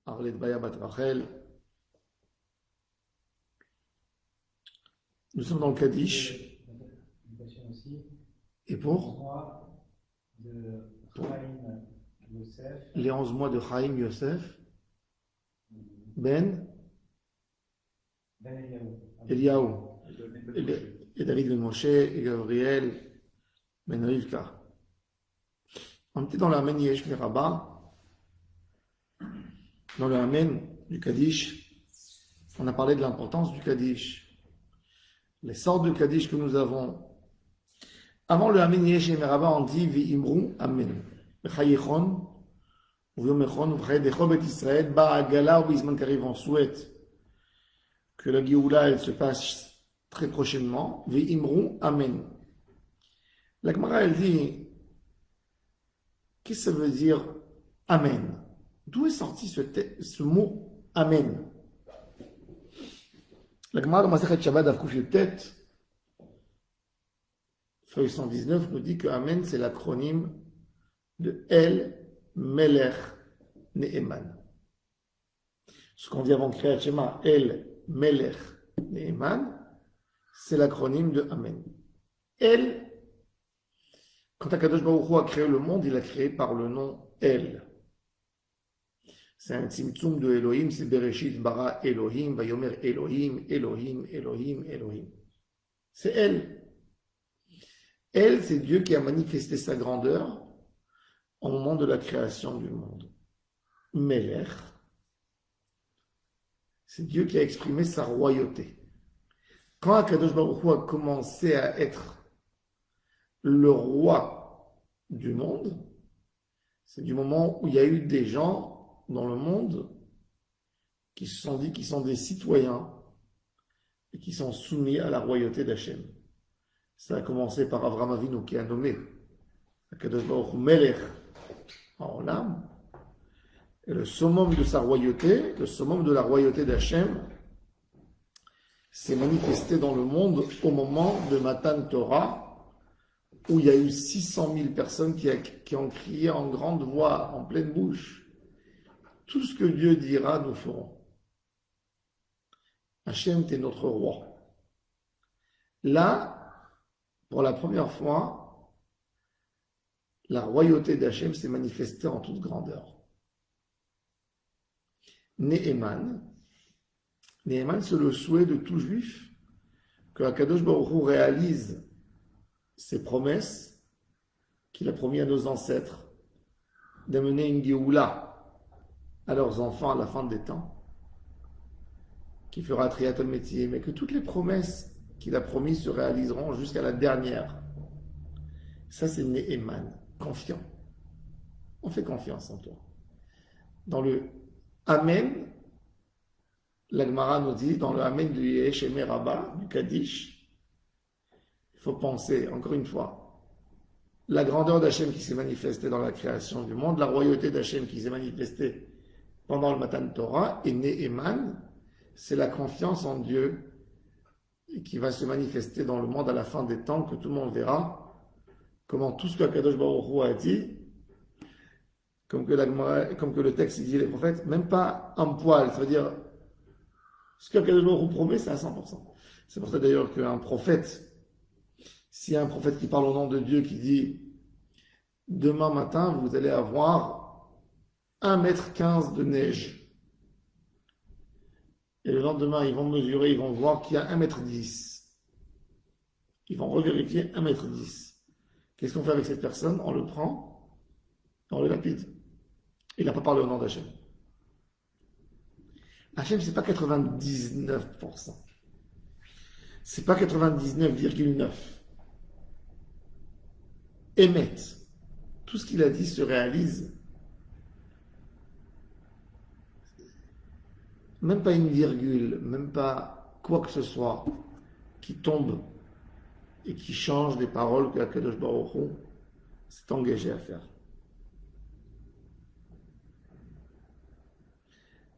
Arlet Baya Bat Rachel. Nous sommes dans le Kaddish. Et pour les 11 mois de Chaim Yosef Ben Eliaou et David Ben Moshe et Gabriel Ben Rivka. On était dans le Amen Yesh Miraba, dans le Amen du Kaddish. On a parlé de l'importance du Kaddish, les sortes de Kaddish que nous avons. Avant le Amen Yesh Miraba, on dit V'imru Amen. V'chayichon, V'yomechon, V'chayedechol Bet Israël, Ba'agala ou Bisman qu'arrive, on souhaite que la Géoula elle se passe très prochainement. V'imru Amen. La Gemara elle dit, qu'est-ce que ça veut dire Amen? D'où est sorti ce mot Amen? La Gemara dans Masechet Shabbat Avkuf Yutet, feuille 119, nous dit que Amen c'est l'acronyme de El Melech Ne'eman. Ce qu'on dit avant Kriyat Shema, El Melech Ne'eman, c'est l'acronyme de Amen. El, quand Akadosh Baruch Hu a créé le monde, il a créé par le nom El. C'est un tzimtzum de Elohim, c'est Bereshit bara Elohim, Vayomer Elohim, Elohim, Elohim, Elohim. C'est El. El, c'est Dieu qui a manifesté sa grandeur au moment de la création du monde. Melech, c'est Dieu qui a exprimé sa royauté. Quand Akadosh Baruch Hu a commencé à être le roi du monde, c'est du moment où il y a eu des gens dans le monde qui se sont dit qu'ils sont des citoyens et qui sont soumis à la royauté d'Hachem. Ça a commencé par Avraham Avinu qui a nommé Akadosh Baruch Hu Melech en Olam, et le summum de sa royauté, le summum de la royauté d'Hachem s'est manifesté dans le monde au moment de Matan Torah, où il y a eu 600 000 personnes qui ont crié en grande voix, en pleine bouche, tout ce que Dieu dira, nous ferons. Hachem, t'es notre roi. Là, pour la première fois, la royauté d'Hachem s'est manifestée en toute grandeur. Ne'eman, c'est le souhait de tout juif que Akadosh Baruch Hu réalise ses promesses qu'il a promis à nos ancêtres d'amener une Géoula à leurs enfants à la fin des temps, qui fera Triat al-Métier, mais que toutes les promesses qu'il a promises se réaliseront jusqu'à la dernière. Ça, c'est Ne'eman, confiant. On fait confiance en toi. Dans le Amen, la Gemara nous dit, dans le Amen du Yesh Meraba, du Kaddish, il faut penser, encore une fois, la grandeur d'Hachem qui s'est manifestée dans la création du monde, la royauté d'Hachem qui s'est manifestée pendant le Matan Torah, et Ne'eman, c'est la confiance en Dieu qui va se manifester dans le monde à la fin des temps, que tout le monde verra comment tout ce que Akadosh Baruch Hu a dit, comme que le texte dit les prophètes, même pas un poil, ça veut dire ce qu'Akadosh Baruch Hu promet, c'est à 100%. C'est pour ça d'ailleurs qu'un prophète, s'il y a un prophète qui parle au nom de Dieu, qui dit demain matin, vous allez avoir 1,15 m de neige. Et le lendemain, ils vont mesurer, ils vont voir qu'il y a 1,10 m. Ils vont revérifier 1,10 m. Qu'est-ce qu'on fait avec cette personne? On le prend, on le lapide. Il n'a pas parlé au nom d'Hachem. Hachem, c'est pas 99%. C'est pas 99,9%. Émet. Tout ce qu'il a dit se réalise. Même pas une virgule, même pas quoi que ce soit qui tombe et qui change des paroles que Akadosh Baruch Hu s'est engagé à faire.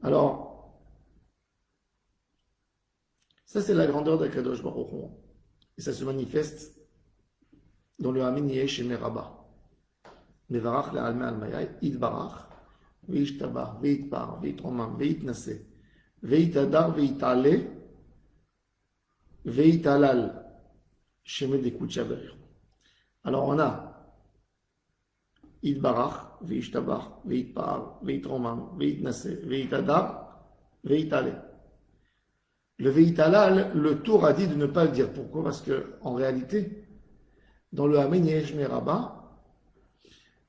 Alors, ça c'est la grandeur d'Akadosh Baruch Hu. Et ça se manifeste dans le Amen Yesh Meraba. Mevarach le'alme al-mayay, idbarach, וישתבח, ויתפאר, ויתרומם, ויתנשא, ויתהדר, ויתעלה, ויתהלל, שמא דקודשא בריחו. Alors on a יתברך, וישתבח, ויתפאר, ויתרומם, ויתנשא, ויתהדר, ויתעלה. Le Veïtalal, le Tour a dit de ne pas le dire. Pourquoi? Parce que en réalité, dans le Amen Yesh Meraba,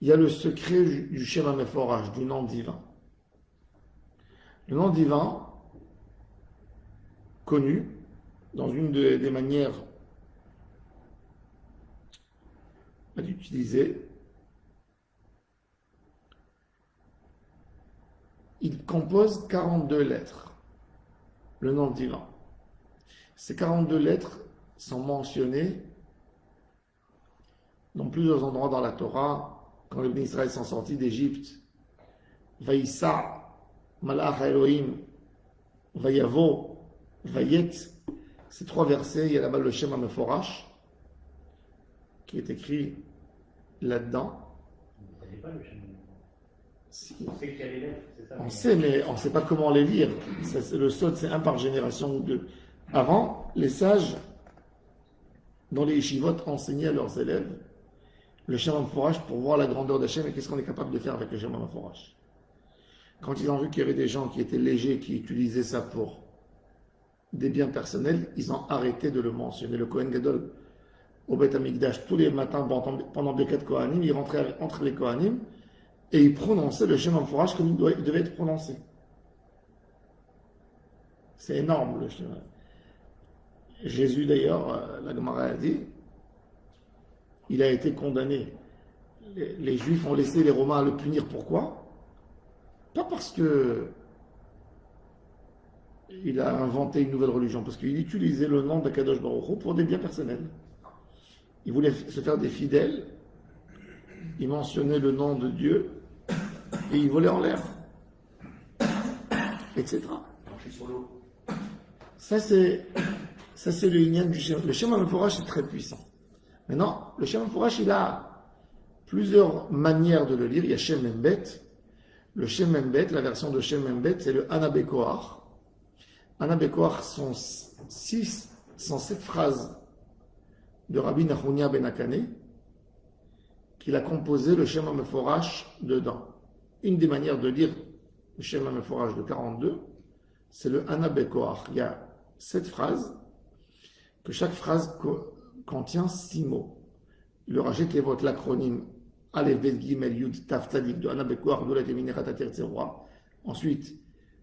il y a le secret du Shem HaMeforach, du nom divin. Le nom divin, connu, dans une des manières d'utiliser, il compose 42 lettres. Le nom divin. Ces 42 lettres sont mentionnées dans plusieurs endroits dans la Torah, quand les Bnei Israël sont sortis d'Égypte. Vaïssa, Malach Elohim, Vayavo, Vayet. Ces 3 versets, il y a là-bas le Shem HaMeforach qui est écrit là-dedans. Vous ne savez pas le Shem HaMeforach? Si. On sait qu'il y a les lettres, c'est ça? On sait, mais on ne sait pas comment les lire. Le sod, c'est un par génération ou deux. Avant, les sages, dans les yeshivot, enseignaient à leurs élèves le Shem HaMeforach pour voir la grandeur d'Hachem et qu'est-ce qu'on est capable de faire avec le Shem HaMeforach. Quand ils ont vu qu'il y avait des gens qui étaient légers, qui utilisaient ça pour des biens personnels, ils ont arrêté de le mentionner. Le Kohen Gadol, au Beth Amikdash, tous les matins, pendant Birkat Kohanim, il rentrait entre les Kohanim, et il prononçait le Shem HaMeforach comme il devait être prononcé. C'est énorme le Shem. Jésus d'ailleurs, la Gemara a dit, il a été condamné. Les Juifs ont laissé les Romains le punir. Pourquoi? Pas parce que il a inventé une nouvelle religion, parce qu'il utilisait le nom d'Akadosh Baruch Hu pour des biens personnels. Il voulait se faire des fidèles. Il mentionnait le nom de Dieu et il volait en l'air, etc. Marcher sur l'eau. Ça c'est le Inyan du Shem. Le Shem HaMeforach est très puissant. Maintenant, le Shem HaMeforach, il a plusieurs manières de le lire. Il y a Shem Membet. Le Shem Membet, la version de Shem Membet, c'est le Ana Bekoach. Ana Bekoach sont 7 phrases de Rabbi Nachunia Ben Akane, qu'il a composé le Shem HaMeforach dedans. Une des manières de lire le Shem HaMeforach de 42, c'est le Ana Bekoach. Il y a 7 phrases, que chaque phrase contient 6 mots. Le Rajet Levot, l'acronyme Aleph Bet Gimel Yud Taf Tzadik de Ana Bekoach, Dolet Eminechat Ater Tzerua. Ensuite,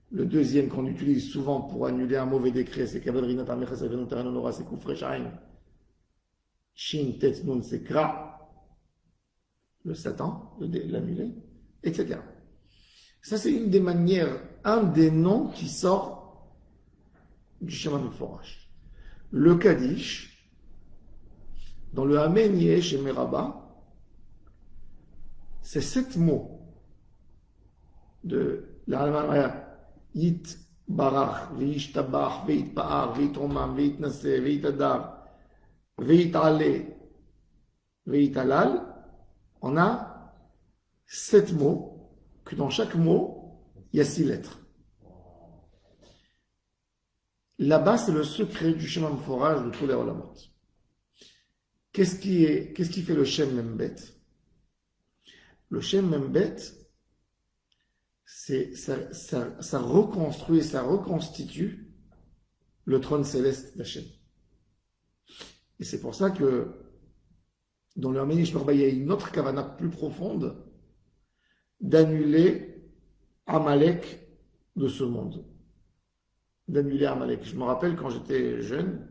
le deuxième qu'on utilise souvent pour annuler un mauvais décret, c'est Kabel Rinat Ameches Avenot Teranonora, c'est Koufre Shaim. Shin Tet Nun, c'est Kra. Le Satan, l'annuler, etc. Ça, c'est une des manières, un des noms qui sort du Shem HaMeforach. Le Kaddish, dans le Amen Yesh Meraba, c'est 7 mots de la Yit Barach, Veishtabach, Veitpa'ar, Veitromam, Veitnaseh, Veitadar, Veitale, Veitalal. On a 7 mots, que dans chaque mot, il y a 6 lettres. Là-bas, c'est le secret du Shem HaMeforach de tous les Olamot. Qu'est-ce qui fait le Shem Membet? Le Shem Membet, ça reconstruit, ça reconstitue le trône céleste d'Hachem. Et c'est pour ça que dans le Amen Yesh Meraba, il y a une autre kavana plus profonde d'annuler Amalek de ce monde. D'annuler Amalek. Je me rappelle quand j'étais jeune,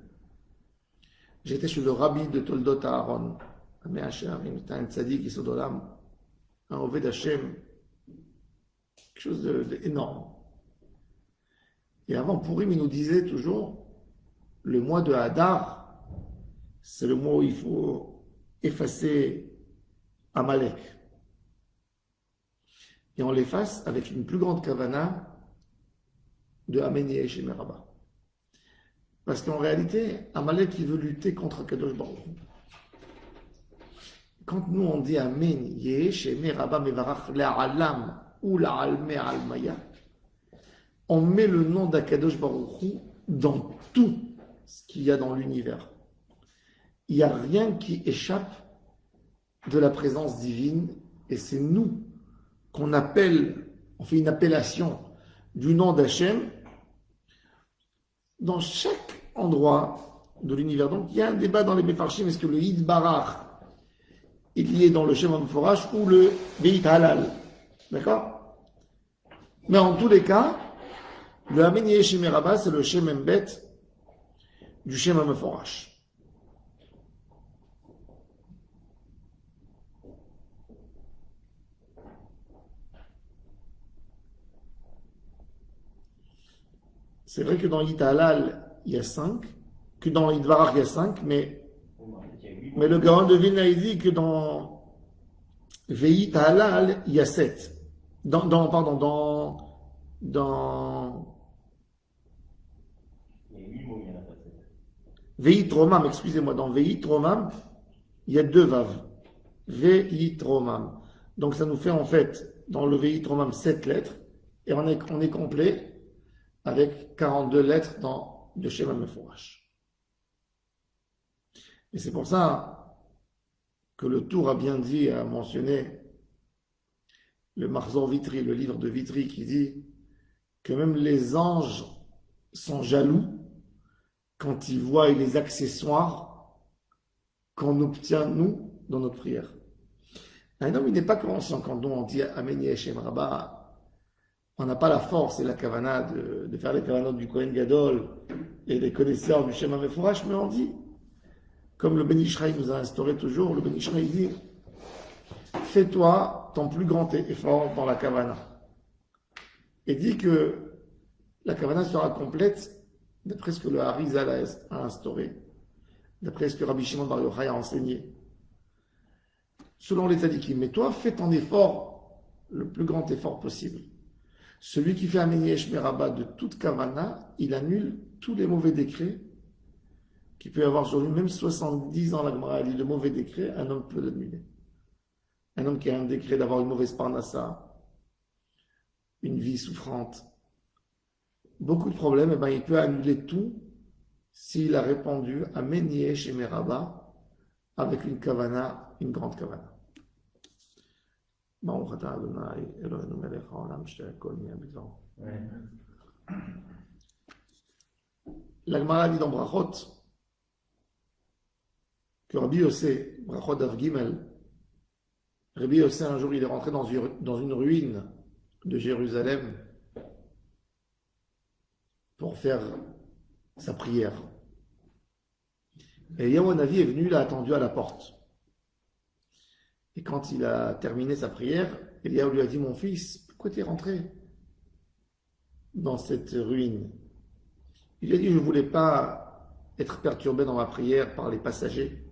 j'étais chez le rabbi de Toldot Aaron, un tzadik Yisodolam, un Oved Hashem, quelque chose d'énorme. Et avant Purim, il nous disait toujours, le mois de Hadar, c'est le mois où il faut effacer Amalek. Et on l'efface avec une plus grande kavana de Amen Yesh Meraba. Parce qu'en réalité, Amalek, il veut lutter contre Kadosh Baruch Hu. Quand nous on dit Amen Yesh Meraba Mevarach Le'alam ou la Alme Almaya, on met le nom d'Akadosh Baruch Hu dans tout ce qu'il y a dans l'univers. Il n'y a rien qui échappe de la présence divine, et c'est nous qu'on appelle, on fait une appellation du nom d'Hachem dans chaque endroit de l'univers. Donc il y a un débat dans les Mefarshim, est-ce que le Yid Barach est lié dans le Shem HaMeforash ou le Beit Halal, d'accord? Mais en tous les cas, le Amen Yesh Meraba, c'est le Shem Embet du Shem HaMeforash. C'est vrai que dans Yid Halal, il y a 5, que dans Yid Barach, il y a 5, mais le Gaon de Vilna, il dit que dans Veit Halal, il y a 7. Dans Il y a 8 mots, il y en a pas 7. Veit Romam, excusez-moi, dans Veit Romam, il y a 2 vaves. Veit Romam. Donc ça nous fait en fait, dans le Veit Romam, 7 lettres, et on est complet avec 42 lettres dans le Shem HaMeforash. Et c'est pour ça que le Tour a bien dit, a mentionné le Marzor Vitri, le livre de Vitri, qui dit que même les anges sont jaloux quand ils voient les accessoires qu'on obtient, nous, dans notre prière. Un homme, il n'est pas conscient quand on dit Amen Yeshem Rabba, on n'a pas la force et la kavana de faire les kavanot du Kohen Gadol et les connaisseurs du Shem HaMeforash, mais on dit, comme le Ben Ishraï nous a instauré toujours, le Ben Ishraï dit, fais-toi ton plus grand effort dans la kavana. Et dit que la kavana sera complète d'après ce que le Harizal a instauré, d'après ce que Rabbi Shimon Bar Yochai a enseigné, selon les tzadikim. Mais toi, fais ton effort, le plus grand effort possible. Celui qui fait Amen Yesh Meraba de toute kavana, il annule tous les mauvais décrets qu'il peut y avoir sur lui. Même 70 ans, la Gemara dit de mauvais décrets, un homme peut l'annuler. Un homme qui a un décret d'avoir une mauvaise parnassa, une vie souffrante, beaucoup de problèmes, eh ben, il peut annuler tout s'il a répondu Amen Yesh Meraba avec une kavana, une grande kavana. ברוך אתה אדוני אלוהינו מלך העולם שהכל נהיה בדברו. La Gemara dit dans Brachot que Rabbi Yossé, Brachot Daf Gimel, Rabbi Yossé un jour il est rentré dans une ruine de Jérusalem pour faire sa prière. Et Eliyahu Hanavi est venu, l'a attendu à la porte. Et quand il a terminé sa prière, Eliyahu lui a dit, mon fils, pourquoi tu es rentré dans cette ruine? Il lui a dit, je ne voulais pas être perturbé dans ma prière par les passagers.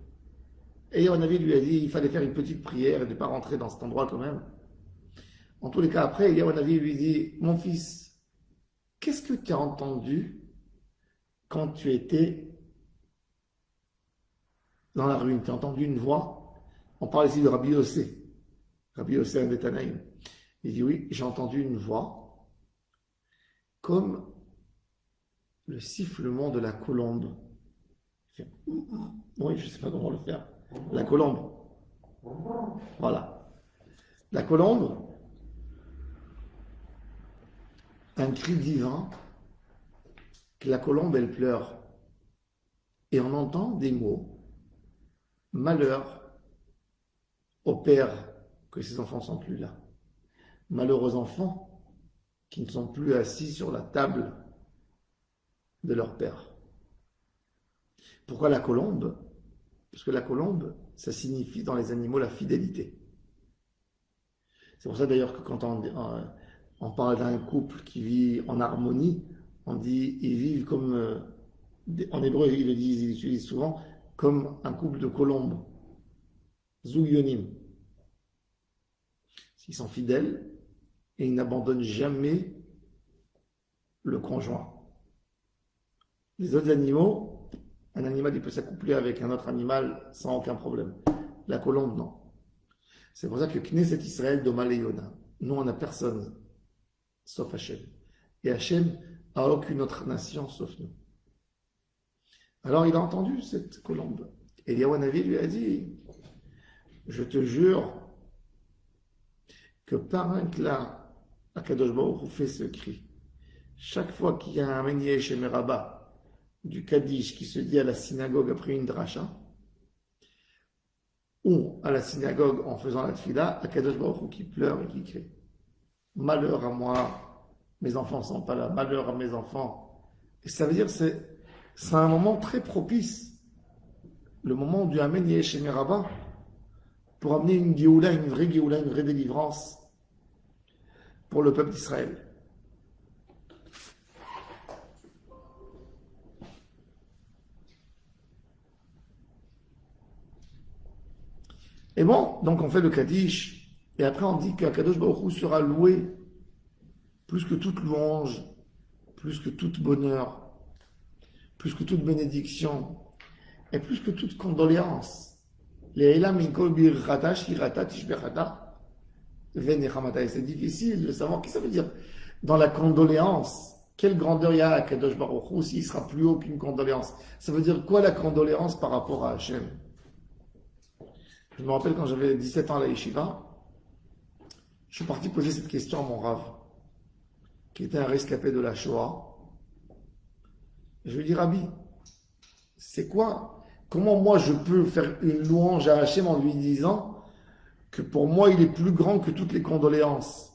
Et Eliyahu Hanavi lui a dit, il fallait faire une petite prière et ne pas rentrer dans cet endroit quand même. En tous les cas, après, Eliyahu Hanavi lui dit, mon fils, qu'est-ce que tu as entendu quand tu étais dans la ruine? Tu as entendu une voix? On parle ici de Rabbi Yossé. Rabbi Yossé, un des Tanaïm. Il dit, oui, j'ai entendu une voix comme le sifflement de la colombe. Oui, je ne sais pas comment le faire. La colombe. Voilà. La colombe, un cri divin, que la colombe, elle pleure. Et on entend des mots. Malheur au père que ses enfants ne sont plus là. Malheureux enfants qui ne sont plus assis sur la table de leur père. Pourquoi la colombe? Parce que la colombe, ça signifie dans les animaux la fidélité. C'est pour ça d'ailleurs que quand on parle d'un couple qui vit en harmonie, on dit ils vivent comme, en hébreu ils le disent, ils l'utilisent souvent, comme un couple de colombes. Zougyonim. Ils sont fidèles et ils n'abandonnent jamais le conjoint. Les autres animaux, un animal il peut s'accoupler avec un autre animal sans aucun problème. La colombe, non. C'est pour ça que Knesset Israël d'Oma Leona, Nous, on n'a personne sauf Hachem. Et Hachem n'a aucune autre nation sauf nous. Alors il a entendu cette colombe. Et Eliyahu lui a dit, je te jure que par un clat, Akadosh Baruch Hu fait ce cri. Chaque fois qu'il y a un Menieh chez Meraba, du Kaddish qui se dit à la synagogue après une dracha, ou à la synagogue en faisant la tfila, Akadosh Baruch Hu qui pleure et qui crie. Malheur à moi, mes enfants ne sont pas là, malheur à mes enfants. Et ça veut dire que c'est un moment très propice, le moment du Amen Yeshem Meraba, pour amener une Géoula, une vraie délivrance pour le peuple d'Israël. Et bon, donc on fait le Kaddish, et après on dit qu'Akadosh Baruch Hu sera loué plus que toute louange, plus que toute bonheur, plus que toute bénédiction, et plus que toute condoléance. C'est difficile de savoir ce que ça veut dire. Dans la condoléance, quelle grandeur il y a à Kadosh Baruch Hu s'il sera plus haut qu'une condoléance. Ça veut dire quoi la condoléance par rapport à Hachem? Je me rappelle quand j'avais 17 ans à la yeshiva, je suis parti poser cette question à mon Rav, qui était un rescapé de la Shoah. Je lui ai dit, Rabbi, c'est quoi? Comment moi je peux faire une louange à Hachem en lui disant que pour moi il est plus grand que toutes les condoléances?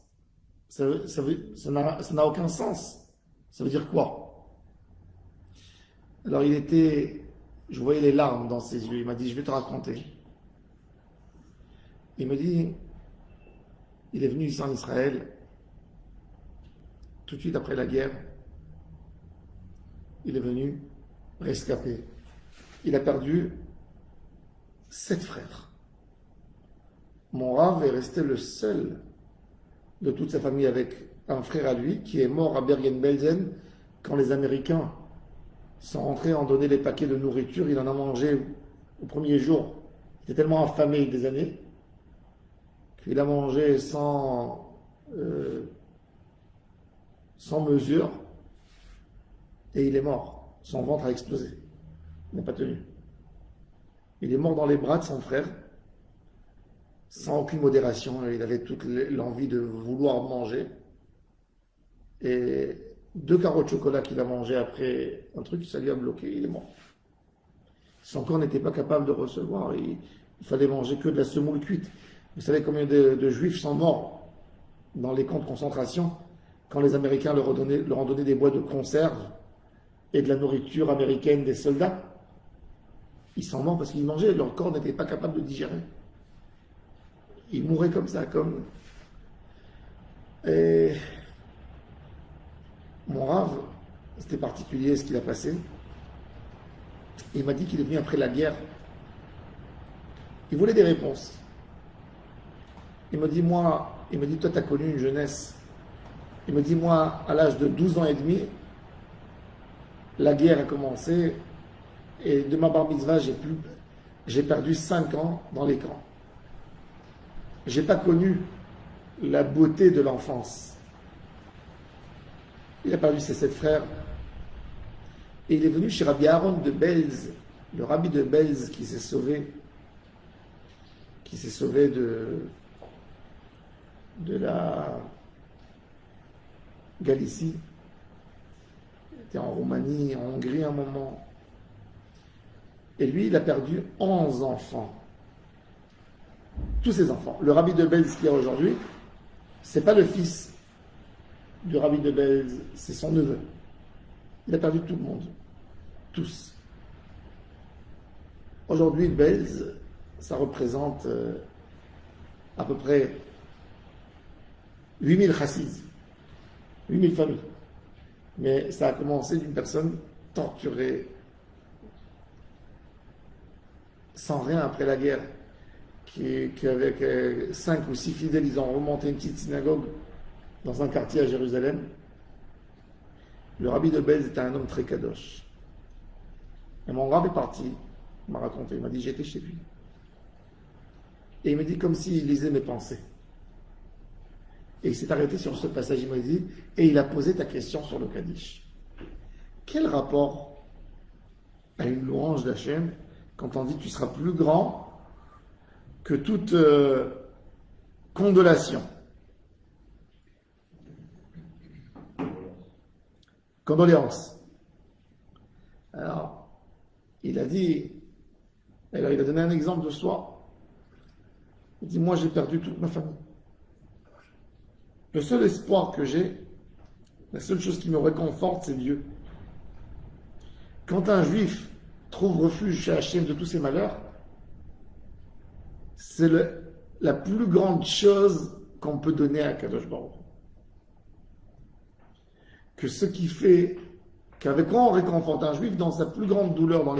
Ça n'a aucun sens. Ça veut dire quoi? Alors je voyais les larmes dans ses yeux. Il m'a dit, je vais te raconter. Il me dit, il est venu ici en Israël, tout de suite après la guerre. Il est venu rescapé. Il a perdu 7 frères. Mon Rav est resté le seul de toute sa famille avec un frère à lui qui est mort à Bergen-Belsen quand les Américains sont rentrés en donner les paquets de nourriture. Il en a mangé au premier jour. Il était tellement affamé des années qu'il a mangé sans mesure et il est mort. Son ventre a explosé. Il n'a pas tenu. Il est mort dans les bras de son frère, sans aucune modération. Il avait toute l'envie de vouloir manger. Et 2 carreaux de chocolat qu'il a mangé après un truc, ça lui a bloqué, il est mort. Son corps n'était pas capable de recevoir, il fallait manger que de la semoule cuite. Vous savez combien de Juifs sont morts dans les camps de concentration quand les Américains leur ont donné des boîtes de conserve et de la nourriture américaine des soldats? Ils sont morts parce qu'ils mangeaient, leur corps n'était pas capable de digérer. Ils mouraient comme ça, comme... Et mon Rav, c'était particulier ce qu'il a passé. Il m'a dit qu'il est venu après la guerre. Il voulait des réponses. Il me dit, toi, tu as connu une jeunesse. Il me dit, moi, à l'âge de 12 ans et demi, la guerre a commencé. Et de ma bar mitzvah, j'ai perdu 5 ans dans les camps. J'ai pas connu la beauté de l'enfance. Il a perdu ses 7 frères. Et il est venu chez Rabbi Aaron de Belz, le rabbi de Belz qui s'est sauvé de la Galicie. Il était en Roumanie, en Hongrie à un moment. Et lui, il a perdu 11 enfants. Tous ses enfants. Le rabbi de Belz qu'il y a aujourd'hui, c'est pas le fils du rabbi de Belz, c'est son neveu. Il a perdu tout le monde. Tous. Aujourd'hui, Belz, ça représente à peu près 8000 chassidis, 8000 familles. Mais ça a commencé d'une personne torturée, sans rien après la guerre, qui avec 5 ou 6 fidèles, ils ont remonté une petite synagogue dans un quartier à Jérusalem. Le rabbi de Belz était un homme très kadosh. Et mon Rav est parti, il m'a raconté, il m'a dit j'étais chez lui. Et il m'a dit comme s'il lisait mes pensées. Et il s'est arrêté sur ce passage, il m'a dit, et il a posé ta question sur le Kaddish. Quel rapport a une louange d'Hachem quand on dit tu seras plus grand que toute condolation? Condoléances. Alors, il a donné un exemple de soi. Il dit, moi j'ai perdu toute ma famille. Le seul espoir que j'ai, la seule chose qui me réconforte, c'est Dieu. Quand un juif trouve refuge chez Hachem de tous ses malheurs, c'est la plus grande chose qu'on peut donner à Kadosh Baruch. Que ce qui fait, qu'avec quoi on réconforte un juif dans sa plus grande douleur, dans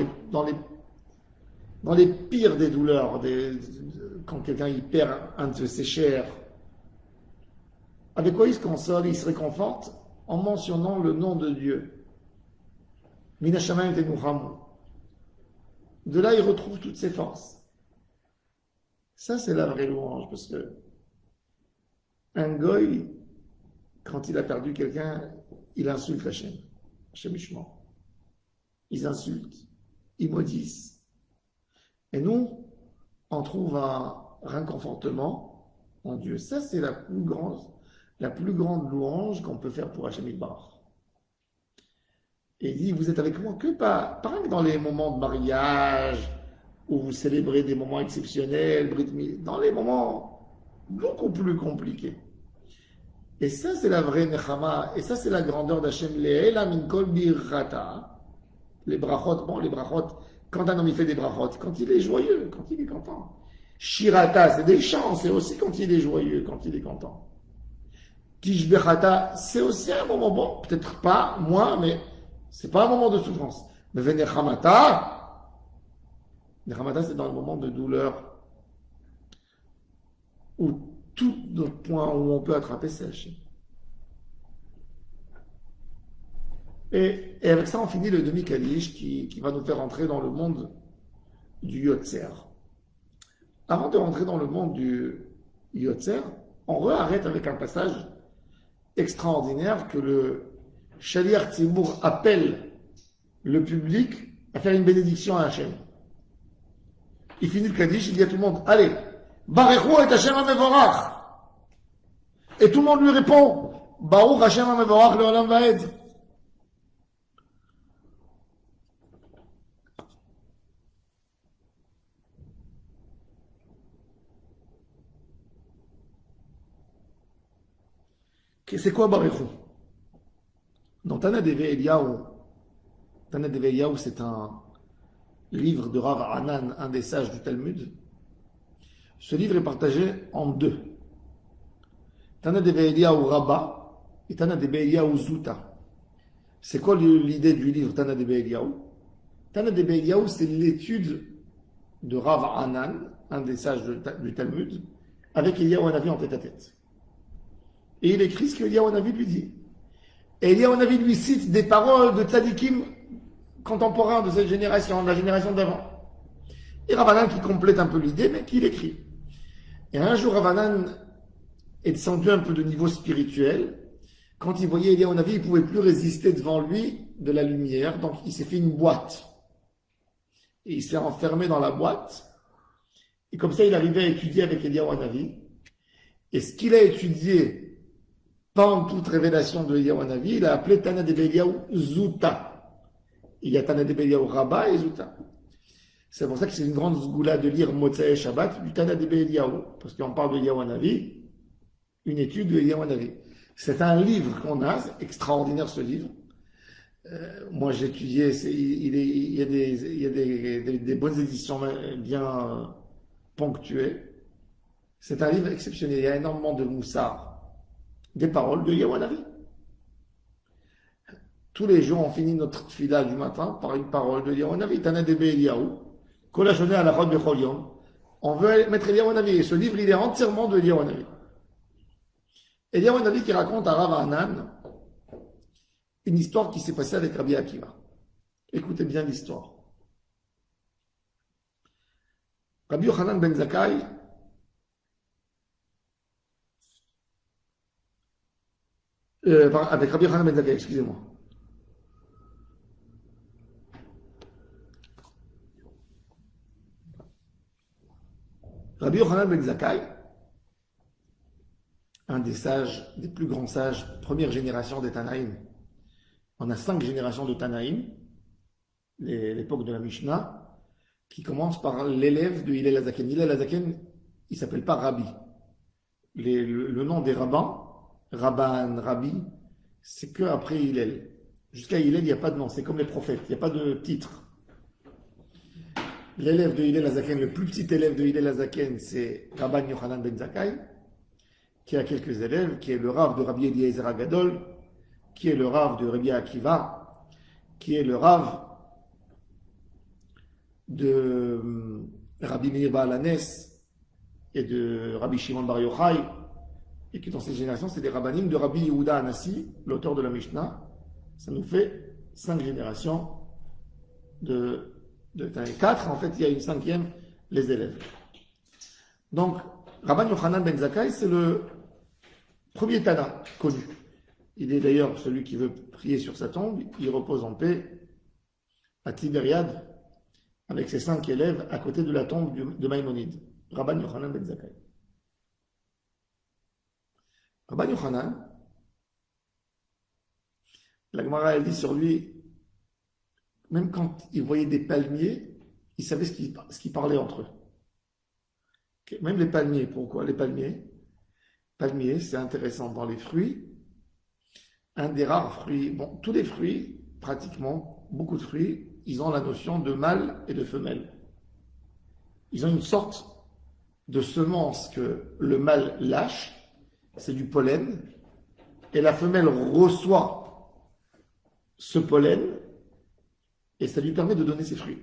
les pires des douleurs, quand quelqu'un il perd un de ses chers, avec quoi il se console, il se réconforte en mentionnant le nom de Dieu. Mina Shamayim Tenuchamu. De là, il retrouve toutes ses forces. Ça, c'est la vraie louange, parce que un goy, quand il a perdu quelqu'un, il insulte Hachem. Hachem Ishma. Ils insultent, ils maudissent. Et nous, on trouve un réconfortement en Dieu. Ça, c'est la plus grande louange qu'on peut faire pour Hachem Yitbarach. Et il dit, vous êtes avec moi que pas que dans les moments de mariage, où vous célébrez des moments exceptionnels, dans les moments beaucoup plus compliqués. Et ça, c'est la vraie Nechama, et ça, c'est la grandeur d'Hachem. Le'ela min kol birrata. Les brachot, quand un homme il fait des brachot, quand il est joyeux, quand il est content. Shirata, c'est des chants, c'est aussi quand il est joyeux, quand il est content. Tishbechata, c'est aussi un moment bon, peut-être pas moi, mais c'est pas un moment de souffrance. Mais Nechamata, c'est dans le moment de douleur où tout notre point où on peut attraper, c'est Hachem. Et avec ça, on finit le demi-Kaddish qui va nous faire entrer dans le monde du Yotzer. Avant de rentrer dans le monde du Yotzer, on réarrête avec un passage extraordinaire que le Shaliach Tzibur appelle le public à faire une bénédiction à Hachem. Il finit le Kaddish, il dit à tout le monde, allez, Barechu et Hachem HaMevorach. Et tout le monde lui répond, Baruch Hachem HaMevorach le'olam va'ed. C'est quoi Barechu? Dans Tana Deve Eliyahu, c'est un livre de Rav Anan, un des sages du Talmud. Ce livre est partagé en deux. Tana Deve Eliyahu Rabba et Tana Deve Eliyahu Zuta. C'est quoi l'idée du livre Tana Deve Eliyahu? Tana Deve Eliyahu, c'est l'étude de Rav Anan, un des sages du Talmud, avec Eliyahu Hanavi en tête à tête. Et il écrit ce que Eliyahu Hanavi lui dit. Et Eliyahu Hanavi lui cite des paroles de tzadikim contemporains de cette génération, de la génération d'avant. Et Rav Anan qui complète un peu l'idée, mais qui l'écrit. Et un jour, Rav Anan est descendu un peu de niveau spirituel. Quand il voyait Eliyahu Hanavi, il ne pouvait plus résister devant lui de la lumière, donc il s'est fait une boîte. Et il s'est enfermé dans la boîte. Et comme ça, il arrivait à étudier avec Eliyahu Hanavi. Et ce qu'il a étudié pendant toute révélation de Eliyahu Hanavi, il a appelé Tana Deve Eliyahu Zuta. Il y a Tana Deve Eliyahu Rabba et Zuta. C'est pour ça que c'est une grande zgoula de lire Motzei Shabbat du Tana Deve Eliyahu, parce qu'on parle de Eliyahu Hanavi, une étude de Eliyahu Hanavi. C'est un livre qu'on a, c'est extraordinaire ce livre. Moi j'ai étudié, il y a des bonnes éditions bien ponctuées. C'est un livre exceptionnel, il y a énormément de moussard. Des paroles de Eliyahu Hanavi. Tous les jours, on finit notre tfila du matin par une parole de Eliyahu Hanavi. Tana Debe Eliyahu, Kol HaShoneh Al Achad Bechol Yom. On veut mettre Eliyahu Hanavi. Et ce livre, il est entièrement de Eliyahu Hanavi. Eliyahu Hanavi qui raconte à Rav Anan une histoire qui s'est passée avec Rabbi Akiva. Écoutez bien l'histoire. Rabbi Yochanan ben Zakkai Avec Rabbi Yochanan ben Zakkai, excusez-moi. Rabbi Yochanan ben Zakkai, un des sages, des plus grands sages, première génération des Tanaïm. On a 5 générations de Tanaïm, l'époque de la Mishnah, qui commence par l'élève de Hillel Hazaken. Hillel Hazaken, il ne s'appelle pas Rabbi. Le nom des rabbins, Rabban, Rabbi, c'est qu'après Hillel. Jusqu'à Hillel, il n'y a pas de nom, c'est comme les prophètes, il n'y a pas de titre. L'élève de Hillel Hazaken, le plus petit élève de Hillel Hazaken, c'est Rabban Yochanan ben Zakkai, qui a quelques élèves, qui est le Rav de Rabbi Eliezer Agadol, qui est le Rav de Rabbi Akiva, qui est le Rav de Rabbi Meir Baal Hanes et de Rabbi Shimon Bar Yochai, et qui dans cette génération, c'est des rabbanim de Rabbi Yehuda Anassi, l'auteur de la Mishnah. Ça nous fait 5 générations de 4. En fait, il y a une 5e, les élèves. Donc, Rabban Yochanan ben Zakkai, c'est le premier Tana connu. Il est d'ailleurs celui qui veut prier sur sa tombe. Il repose en paix à Tibériade avec ses 5 élèves à côté de la tombe de Maïmonide. Rabban Yochanan ben Zakkai. Rabban Yochanan, la Gemara elle dit sur lui, même quand il voyait des palmiers, il savait ce qu'ils parlaient entre eux. Même les palmiers, pourquoi les palmiers? Palmiers, c'est intéressant dans les fruits. Un des rares fruits, bon, tous les fruits, pratiquement, beaucoup de fruits, ils ont la notion de mâle et de femelle. Ils ont une sorte de semence que le mâle lâche, c'est du pollen, et la femelle reçoit ce pollen, et ça lui permet de donner ses fruits.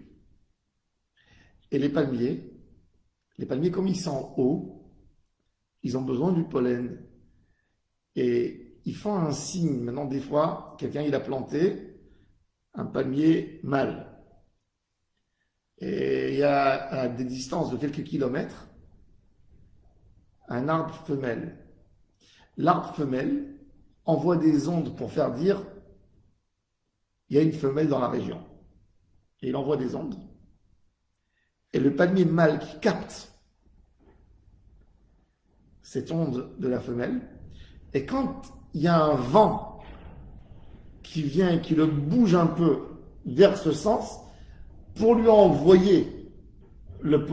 Et les palmiers, comme ils sont hauts, ils ont besoin du pollen. Et ils font un signe. Maintenant, des fois, quelqu'un il a planté un palmier mâle. Et il y a à des distances de quelques kilomètres un arbre femelle. L'arbre femelle envoie des ondes pour faire dire il y a une femelle dans la région. Et il envoie des ondes. Et le palmier mâle qui capte cette onde de la femelle, et quand il y a un vent qui vient et qui le bouge un peu vers ce sens, pour lui envoyer le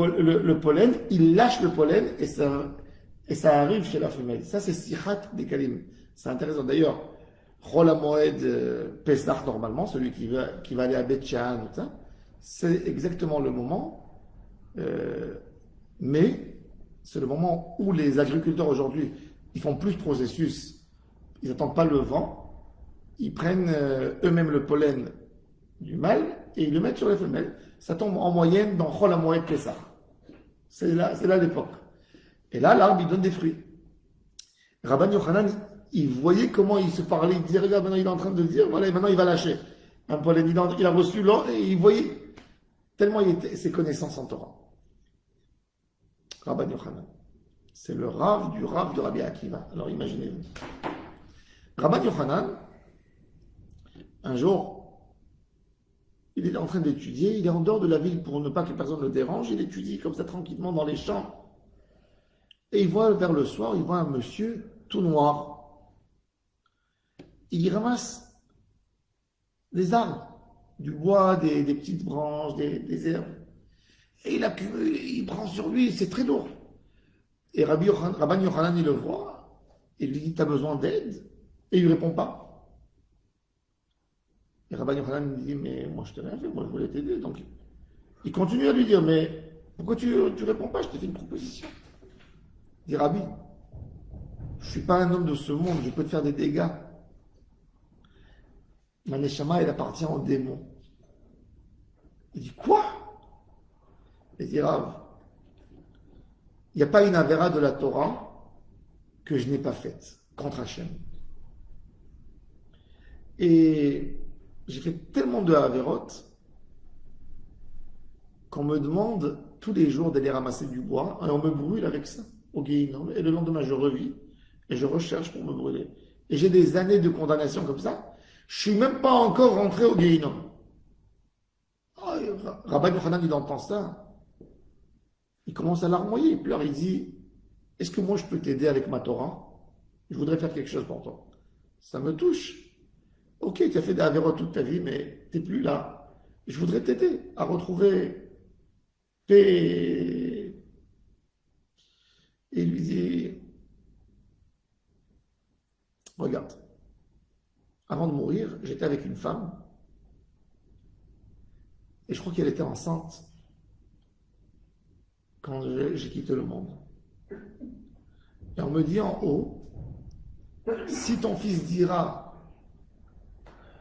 pollen, il lâche le pollen et ça arrive chez la femelle. Ça, c'est Sichat des Kalim. C'est intéressant. D'ailleurs, Chol HaMoed Pesach, normalement, celui qui va aller à Beth Shean, c'est exactement le moment, mais c'est le moment où les agriculteurs aujourd'hui, ils font plus de processus, ils n'attendent pas le vent, ils prennent eux-mêmes le pollen du mâle et ils le mettent sur les femelles. Ça tombe en moyenne dans Chol HaMoed Pesach. C'est là l'époque. Et là, l'arbre, il donne des fruits. Rabban Yochanan, il voyait comment il se parlait. Il disait, regarde, maintenant il est en train de le dire, voilà, et maintenant il va lâcher un pollen. Il a reçu l'or et il voyait tellement il était ses connaissances en Torah. Rabban Yochanan. C'est le Rav de Rabbi Akiva. Alors imaginez-vous. Rabban Yochanan, un jour, il est en train d'étudier, il est en dehors de la ville pour ne pas que personne le dérange, il étudie comme ça tranquillement dans les champs. Et il voit vers le soir, il voit un monsieur tout noir. Il ramasse des arbres, du bois, des petites branches, des herbes. Et il accumule, il prend sur lui, c'est très lourd. Et Rabban Yochanan, il le voit, et lui dit, t'as besoin d'aide? Et il ne répond pas. Et Rabban Yochanan lui dit, mais moi je t'ai rien fait, moi je voulais t'aider. Donc il continue à lui dire, mais pourquoi tu ne réponds pas? Je t'ai fait une proposition. Il dit, Rabbi, je ne suis pas un homme de ce monde, je peux te faire des dégâts. Ma neshama, elle appartient aux démons. Il dit, quoi? Il dit, Rav, il n'y a pas une avéra de la Torah que je n'ai pas faite contre Hachem. Et j'ai fait tellement de avérotes qu'on me demande tous les jours d'aller ramasser du bois et on me brûle avec ça au Guéhinom. Et le lendemain, je revis et je recherche pour me brûler. et j'ai des années de condamnation comme ça, je suis même pas encore rentré au Guéhinom. Oh, Rabbi Yochanan, il entend ça. Il commence à larmoyer, il pleure, il dit, est-ce que moi je peux t'aider avec ma Torah? Je voudrais faire quelque chose pour toi. Ça me touche. Ok, tu as fait des avérotes toute ta vie, mais tu n'es plus là. Je voudrais t'aider à retrouver paix. Et il lui dit, regarde, avant de mourir, j'étais avec une femme, et je crois qu'elle était enceinte quand j'ai quitté le monde. Et on me dit en haut, si ton fils dira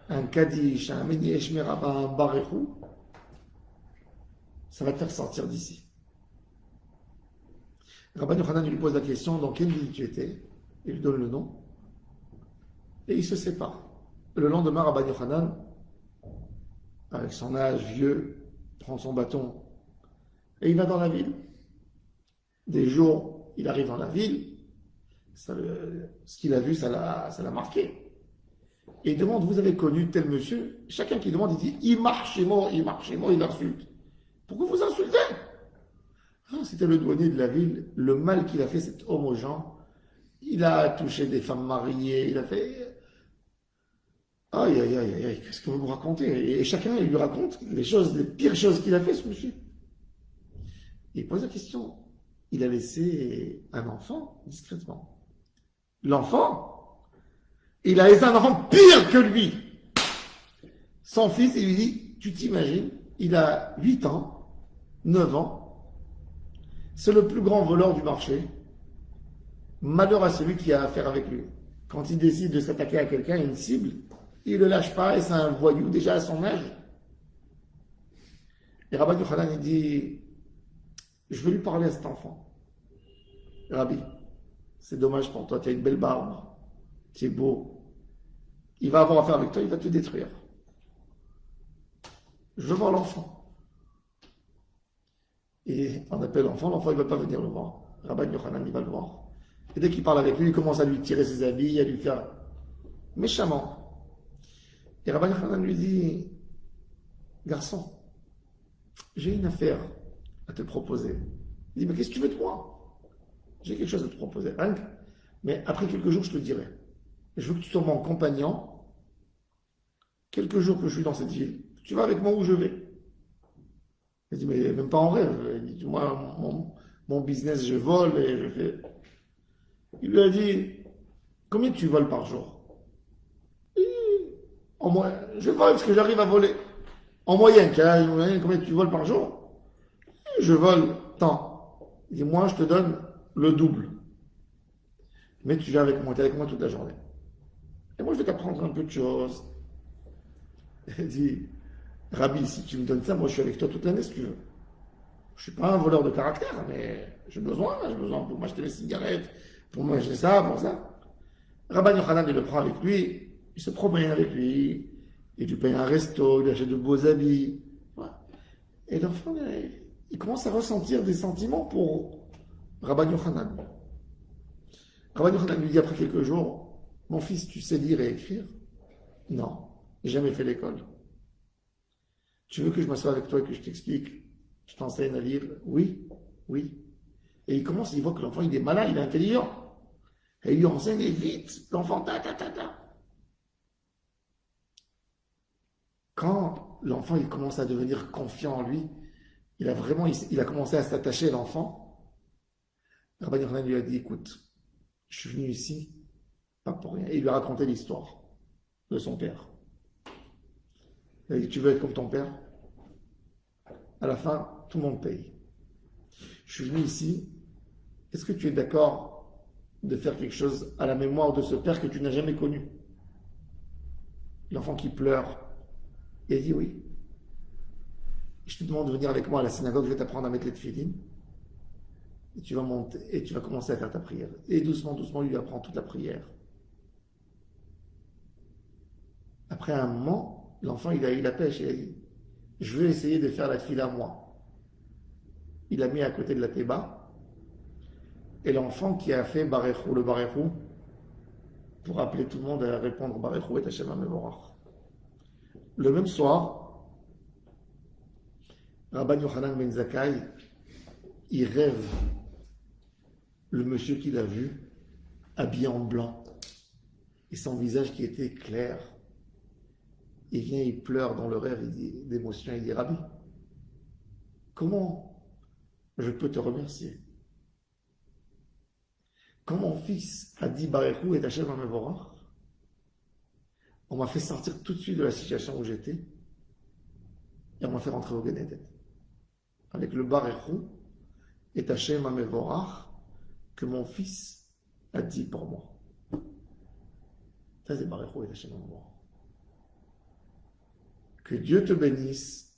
un Kaddish, un Méniesh Meraba, un Barechou, ça va te faire sortir d'ici. Rabbi Yochanan lui pose la question, dans quelle ville tu étais? Il lui donne le nom. Et ils se séparent. Le lendemain, Rabbi Yochanan, avec son âge vieux, prend son bâton et il va dans la ville. Des jours, il arrive dans la ville, ce qu'il a vu, ça l'a marqué. Et il demande, vous avez connu tel monsieur? Chacun qui demande, il dit, il marche chez moi, il insulte. Pourquoi vous insultez? C'était le douanier de la ville, le mal qu'il a fait cet homme aux gens. Il a touché des femmes mariées, il a fait... Aïe, aïe, aïe, aïe, qu'est-ce que vous me racontez? Et chacun, il lui raconte les pires choses qu'il a fait, ce monsieur. Il pose la question. Il a laissé un enfant discrètement. L'enfant, il a laissé un enfant pire que lui. Son fils, il lui dit, tu t'imagines, il a 8 ans, 9 ans, c'est le plus grand voleur du marché. Malheur à celui qui a affaire avec lui. Quand il décide de s'attaquer à quelqu'un, une cible, il ne le lâche pas et c'est un voyou déjà à son âge. Et Rabbi Yochanan, il dit, je veux lui parler à cet enfant. Rabbi, c'est dommage pour toi, tu as une belle barbe, tu es beau. Il va avoir affaire avec toi, il va te détruire. Je veux voir l'enfant. Et on appelle l'enfant il ne va pas venir le voir. Rabbi Yochanan, il va le voir. Et dès qu'il parle avec lui, il commence à lui tirer ses habits, à lui faire méchamment. Et Rabbi Yochanan lui dit, garçon, j'ai une affaire à te proposer. Il dit, mais qu'est-ce que tu veux de moi? J'ai quelque chose à te proposer. Mais après quelques jours, je te dirai. Je veux que tu sois mon compagnon. Quelques jours que je suis dans cette ville. Tu vas avec moi où je vais. Il dit, mais même pas en rêve. Il dit, moi, mon business, je vole et je fais... Il lui a dit, combien tu voles par jour? En moyenne, je vole ce que j'arrive à voler. En moyenne, combien tu voles par jour? Je vole tant. Il dit, moi, je te donne le double. Mais tu viens avec moi, tu es avec moi toute la journée. Et moi, je vais t'apprendre un peu de choses. Il dit, Rabbi, si tu me donnes ça, moi, je suis avec toi toute l'année si tu veux. Je ne suis pas un voleur de caractère, mais j'ai besoin pour m'acheter les cigarettes, pour m'acheter ça, pour ça. Rabbi Yochanan, il le prend avec lui. Il se promène avec lui, il lui paye un resto, il lui achète de beaux habits. Voilà. Et l'enfant, il commence à ressentir des sentiments pour Rabbi Yochanan. Rabbi Yochanan lui dit après quelques jours, mon fils, tu sais lire et écrire? Non, j'ai jamais fait l'école. Tu veux que je m'assoie avec toi et que je t'explique, je t'enseigne à lire? Oui, oui. Et il voit que l'enfant, il est malin, il est intelligent. Et il lui enseigne vite, l'enfant, ta. Quand l'enfant il commence à devenir confiant en lui, il a commencé à s'attacher à l'enfant. Rabbi Yochanan lui a dit, écoute, je suis venu ici, pas pour rien. Et il lui a raconté l'histoire de son père. Il a dit, tu veux être comme ton père? À la fin, tout le monde paye. Je suis venu ici, est-ce que tu es d'accord de faire quelque chose à la mémoire de ce père que tu n'as jamais connu? L'enfant qui pleure. Il a dit oui. Je te demande de venir avec moi à la synagogue, je vais t'apprendre à mettre les tefilines. Et tu vas monter, et tu vas commencer à faire ta prière. Et doucement, doucement, il lui apprend toute la prière. Après un moment, l'enfant, il a eu la pêche, il a dit, je veux essayer de faire la tefila moi. Il a mis à côté de la théba, et l'enfant qui a fait le barechou, pour appeler tout le monde à répondre Baruch Hu et Hashem HaMevorach. Le même soir, Rabban Yochanan Ben Zakkai, il rêve le monsieur qu'il a vu habillé en blanc et son visage qui était clair. Il vient, il pleure dans le rêve, il dit d'émotion, il dit Rabbi, comment je peux te remercier? Quand mon fils a dit Baruch Hu et Hashem HaMevorach, on m'a fait sortir tout de suite de la situation où j'étais et on m'a fait rentrer au Gan Eden. Avec le Baruch Hu et Hashem HaMevorach que mon fils a dit pour moi. Ça c'est Baruch Hu et Hashem HaMevorach. Que Dieu te bénisse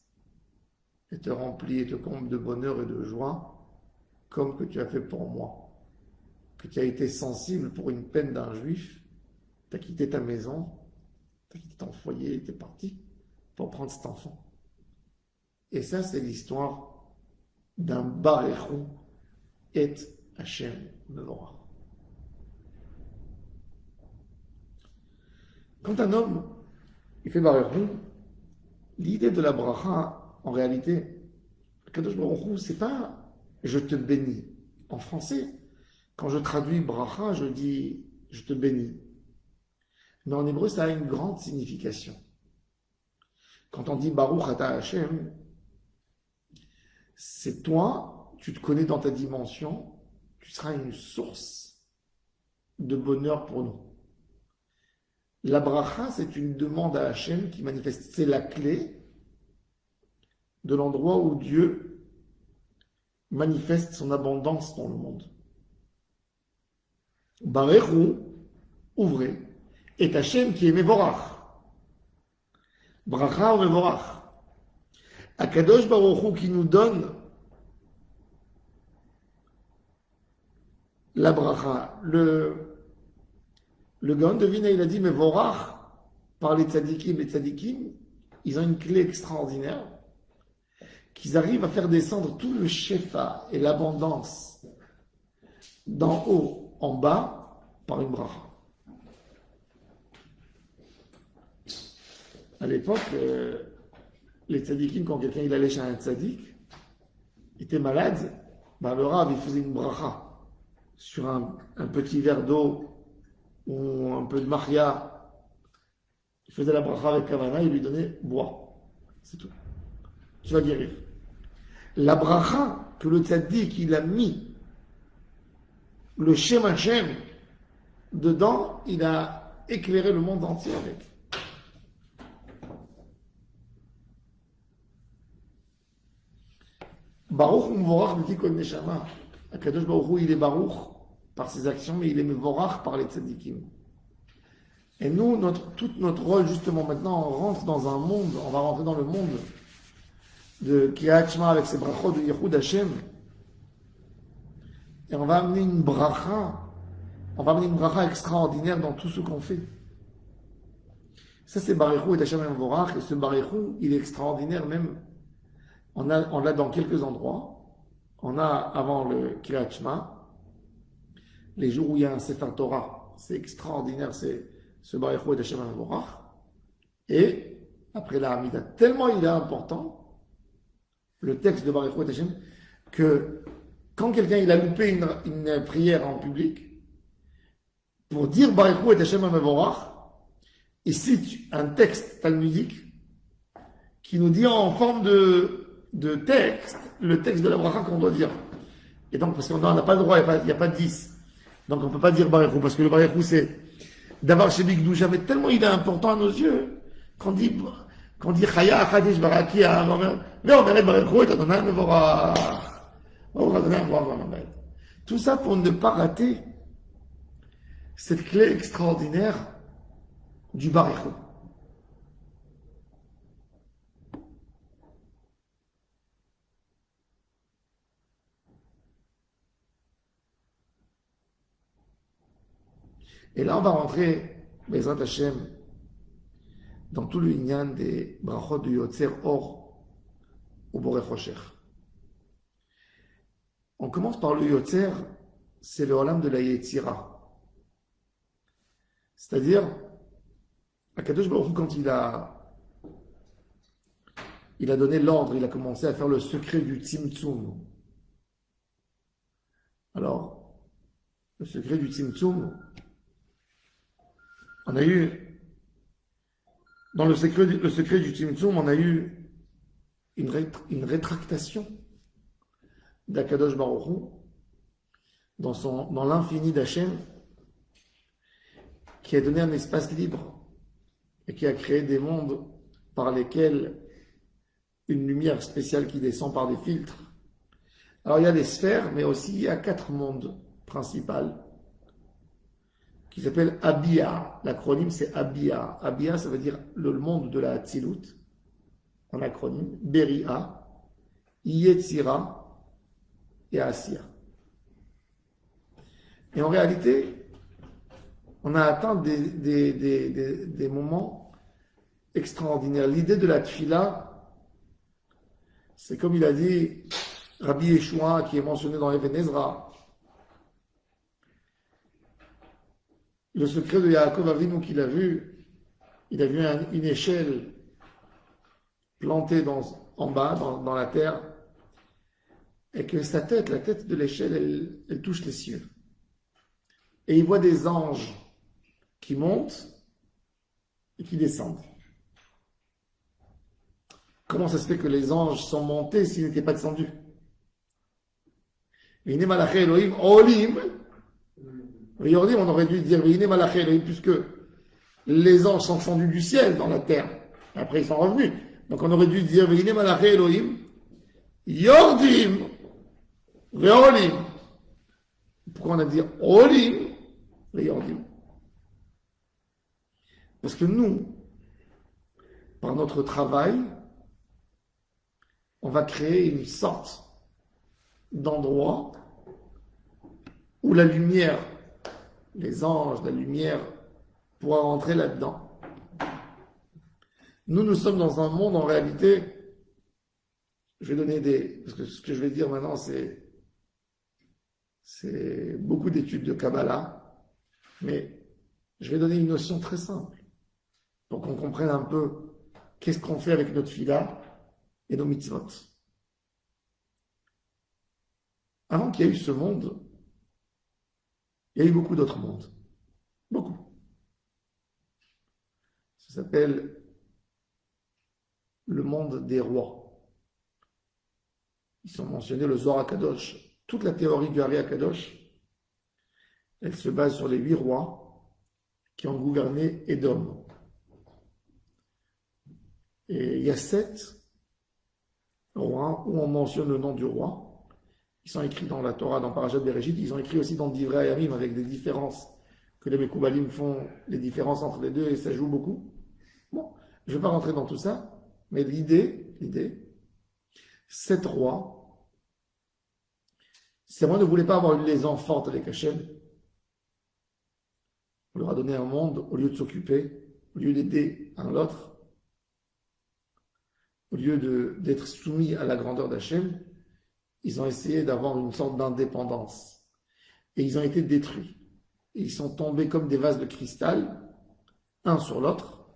et te remplit et te comble de bonheur et de joie comme que tu as fait pour moi. Que tu as été sensible pour une peine d'un juif, tu as quitté ta maison, tu as quitté ton foyer, tu es parti pour prendre cet enfant. Et ça, c'est l'histoire d'un Baruch Hu et Hashem HaMevorach. Quand un homme il fait Baruch Hu, l'idée de la bracha, en réalité, Kadosh Baruch Hu, c'est pas je te bénis. En français, quand je traduis bracha, je dis je te bénis. Mais en hébreu, ça a une grande signification. Quand on dit Baruch Ata Hashem, c'est toi, tu te connais dans ta dimension, tu seras une source de bonheur pour nous. La bracha, c'est une demande à Hashem qui manifeste, c'est la clé de l'endroit où Dieu manifeste son abondance dans le monde. Baruch Hu, ouvrez, et Hashem qui est Mevorach. Bracha ou Mevorach. Akadosh Baruch Hu qui nous donne la bracha. Le Gaon de Vilna, il a dit Mevorach par les tzadikim. Les tzadikim, ils ont une clé extraordinaire qu'ils arrivent à faire descendre tout le shefa et l'abondance d'en haut en bas par une bracha. À l'époque, les tzadikim, quand quelqu'un il allait chez un tzadik, il était malade, le Rav il faisait une bracha sur un petit verre d'eau ou un peu de maria. Il faisait la bracha avec kavana, il lui donnait bois. C'est tout. Tu vas guérir. La bracha que le tzaddik il a mis le Shem Hashem dedans, il a éclairé le monde entier avec. Baruch Mevorach b'tikol neshama. Akadosh Baruch Hu, il est Baruch par ses actions, mais il est Mevorach par les tzadikim. Et nous, tout notre rôle, justement, maintenant, on rentre dans un monde, on va rentrer dans le monde de Kriyat Shema avec ses brachot de Yehud Hashem. Et on va amener une bracha extraordinaire dans tout ce qu'on fait. Ça, c'est Baruch Hu et Hashem Mevorach, et ce Baruch Hu, il est extraordinaire même. On l'a dans quelques endroits. On a avant le Kriyat Shema, les jours où il y a un Sefer Torah. C'est extraordinaire, c'est ce Baruch Hu et Hashem HaMevorach. Et après la Hamida, tellement il est important, le texte de Baruch Hu et Hashem, que quand quelqu'un il a loupé une prière en public, pour dire Baruch Hu et Hashem HaMevorach, il cite un texte talmudique qui nous dit en forme de texte, le texte de la bracha qu'on doit dire. Et donc, parce qu'on n'a pas le droit, il n'y a pas de 10. Donc, on ne peut pas dire Baruch Hu, parce que le Baruch Hu, c'est d'avoir chez Bigdoucha, mais tellement il est important à nos yeux, qu'on dit Chaya, Chadish, Baraki, mais on arrête Baruch Hu, et on a un Mevorach. Tout ça pour ne pas rater cette clé extraordinaire du Baruch Hu. Et là, on va rentrer, Bezrat Hashem, dans tout le inyan des brachot du Yotzer Or au Borei Chosher. On commence par le Yotzer, c'est le Olam de la Yetzira. C'est-à-dire, Akadosh Baruch Hu, quand il a donné l'ordre, il a commencé à faire le secret du Tzimtzum. Alors, le secret du Tzimtzum, on a eu, dans le secret du Tzimtzum, on a eu une rétractation d'Akadosh Baruch Hu dans l'infini d'Hachem, qui a donné un espace libre et qui a créé des mondes par lesquels une lumière spéciale qui descend par des filtres. Alors il y a des sphères, mais aussi il y a 4 mondes principaux qui s'appellent Abia. L'acronyme c'est Abia. Abia, ça veut dire le monde de la Hatzilut, en acronyme, Beria, Yetzira et Asiya. Et en réalité, on a atteint des moments extraordinaires. L'idée de la tfila, c'est comme il a dit Rabbi Yeshua, qui est mentionné dans Even Ezra. Le secret de Yaakov Avinu qu'il a vu, il a vu une échelle plantée en bas, dans la terre, et que sa tête, la tête de l'échelle, elle touche les cieux. Et il voit des anges qui montent et qui descendent. Comment ça se fait que les anges sont montés s'ils n'étaient pas descendus? Vine Malaché Elohim, Olim. On aurait dû dire Vine Malaché Elohim, puisque les anges sont descendus du ciel dans la terre. Après, ils sont revenus. Donc, on aurait dû dire Vine Malaché Elohim, Yordim, Veolim. Pourquoi on a dit Olim, Yordim? Parce que nous, par notre travail, on va créer une sorte d'endroit où la lumière, les anges, la lumière pourra rentrer là-dedans. Nous sommes dans un monde, en réalité, je vais donner parce que ce que je vais dire maintenant, c'est beaucoup d'études de Kabbalah, mais je vais donner une notion très simple pour qu'on comprenne un peu qu'est-ce qu'on fait avec notre fila et nos mitzvot. Avant qu'il y ait eu ce monde, il y a eu beaucoup d'autres mondes. Beaucoup. Ça s'appelle le monde des rois. Ils sont mentionnés, le Zohar HaKadosh. Toute la théorie du Hari HaKadosh, elle se base sur les 8 rois qui ont gouverné Édom. Et il y a 7 rois où on mentionne le nom du roi. Ils sont écrits dans la Torah, dans Parashat Bereshit. Ils ont écrit aussi dans Divrei Hayamim avec des différences que les Mekoubalim font, les différences entre les deux, et ça joue beaucoup. Bon, je ne vais pas rentrer dans tout ça, mais l'idée, 7 rois, c'est moi ne voulais pas avoir une liaison forte avec Hachem. On leur a donné un monde au lieu de s'occuper, au lieu d'aider un l'autre, au lieu d'être soumis à la grandeur d'Hachem, ils ont essayé d'avoir une sorte d'indépendance. Et ils ont été détruits. Et ils sont tombés comme des vases de cristal, un sur l'autre.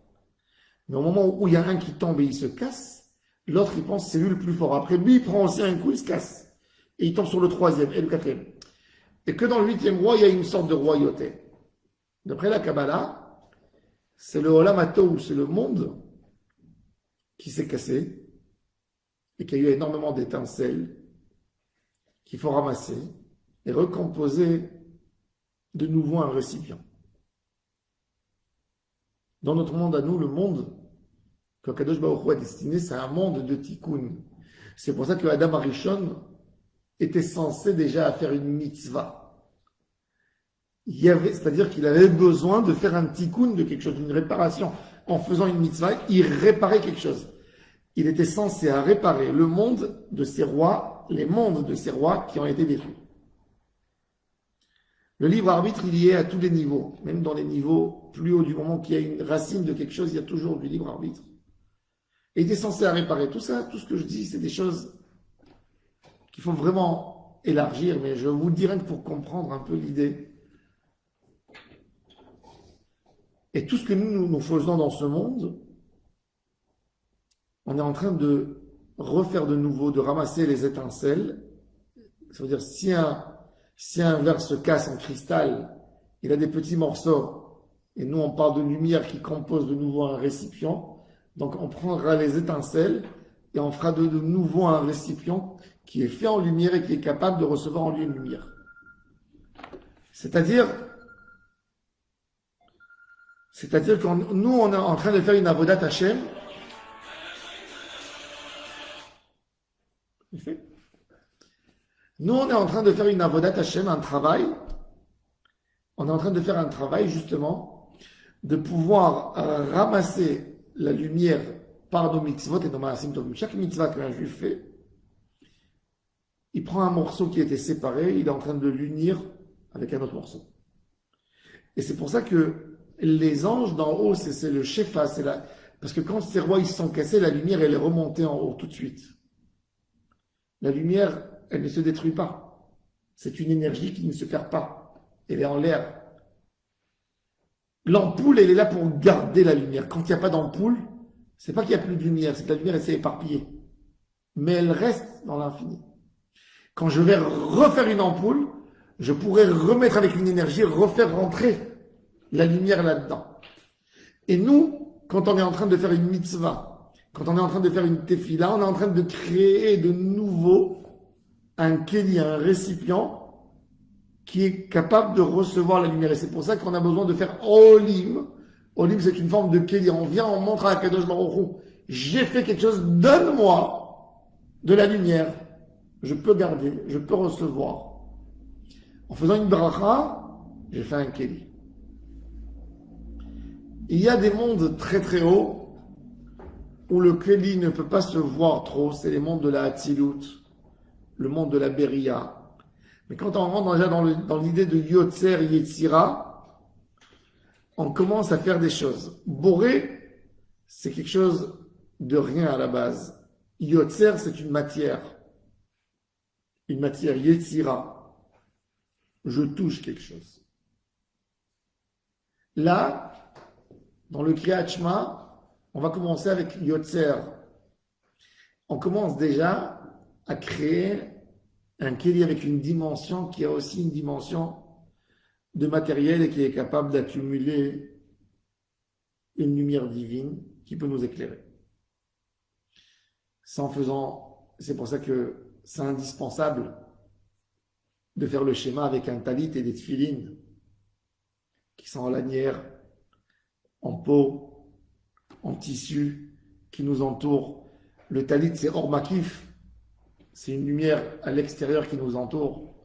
Mais au moment où il y a un qui tombe et il se casse, l'autre il pense que c'est lui le plus fort. Après lui, il prend aussi un coup, il se casse. Et il tombe sur le 3e et le 4e. Et que dans le 8e roi, il y a une sorte de royauté. D'après la Kabbalah, c'est le Olam HaTohu, c'est le monde qui s'est cassé et qui a eu énormément d'étincelles qu'il faut ramasser et recomposer de nouveau un récipient. Dans notre monde à nous, le monde que Kadosh Baruch Hu a destiné, c'est un monde de tikkun. C'est pour ça que Adam Arishon était censé déjà faire une mitzvah. C'est-à-dire qu'il avait besoin de faire un tikkun de quelque chose, une réparation. En faisant une mitzvah, il réparait quelque chose. Il était censé réparer le monde de ces rois, les mondes de ces rois qui ont été détruits. Le libre arbitre, il y est à tous les niveaux, même dans les niveaux plus hauts, du moment qu'il y a une racine de quelque chose, il y a toujours du libre arbitre. Et il était censé réparer tout ça, tout ce que je dis, c'est des choses qu'il faut vraiment élargir, mais je vous le dirai pour comprendre un peu l'idée. Et tout ce que nous faisons dans ce monde, on est en train de refaire de nouveau, de ramasser les étincelles. Ça veut dire, si un verre se casse en cristal, il a des petits morceaux, et nous on parle de lumière qui compose de nouveau un récipient, donc on prendra les étincelles et on fera de nouveau un récipient qui est fait en lumière et qui est capable de recevoir en lui une lumière. C'est-à-dire que nous on est en train de faire une avodat Hashem. Nous on est en train de faire une avodat Hashem, un travail. On est en train de faire un travail justement de pouvoir ramasser la lumière par nos mitzvot et nos maasim tovim. Chaque mitzvah qu'un juif fait, il prend un morceau qui était séparé, il est en train de l'unir avec un autre morceau. Et c'est pour ça que les anges d'en haut, c'est le shefa, parce que quand ces rois ils se sont cassés, la lumière elle est remontée en haut tout de suite. La lumière, elle ne se détruit pas. C'est une énergie qui ne se perd pas. Elle est en l'air. L'ampoule, elle est là pour garder la lumière. Quand il n'y a pas d'ampoule, c'est pas qu'il n'y a plus de lumière, c'est que la lumière, elle s'est éparpillée. Mais elle reste dans l'infini. Quand je vais refaire une ampoule, je pourrais remettre avec une énergie, refaire rentrer la lumière là-dedans. Et nous, quand on est en train de faire une mitzvah, quand on est en train de faire une tefila, on est en train de créer de nouveau un kéli, un récipient qui est capable de recevoir la lumière. Et c'est pour ça qu'on a besoin de faire olim. Olim, c'est une forme de kéli. On vient, on montre à Kadosh Baruch Hu, j'ai fait quelque chose, donne-moi de la lumière. Je peux garder, je peux recevoir. En faisant une bracha, j'ai fait un kéli. Il y a des mondes très très hauts où le kéli ne peut pas se voir trop. C'est les mondes de la Hatzilut, le monde de la Beria. Mais quand on rentre déjà dans l'idée de Yotzer Yetzira, on commence à faire des choses. Boré, c'est quelque chose de rien à la base. Yotzer, c'est une matière. Une matière Yetzira. Je touche quelque chose. Là, dans le Kriyat Shema, on va commencer avec Yotzer. On commence déjà à créer un kéli avec une dimension qui a aussi une dimension de matériel et qui est capable d'accumuler une lumière divine qui peut nous éclairer. C'est pour ça que c'est indispensable de faire le schéma avec un talit et des tefilines qui sont en lanière, en peau, en tissu, qui nous entourent. Le talit, c'est or makif. C'est une lumière à l'extérieur qui nous entoure.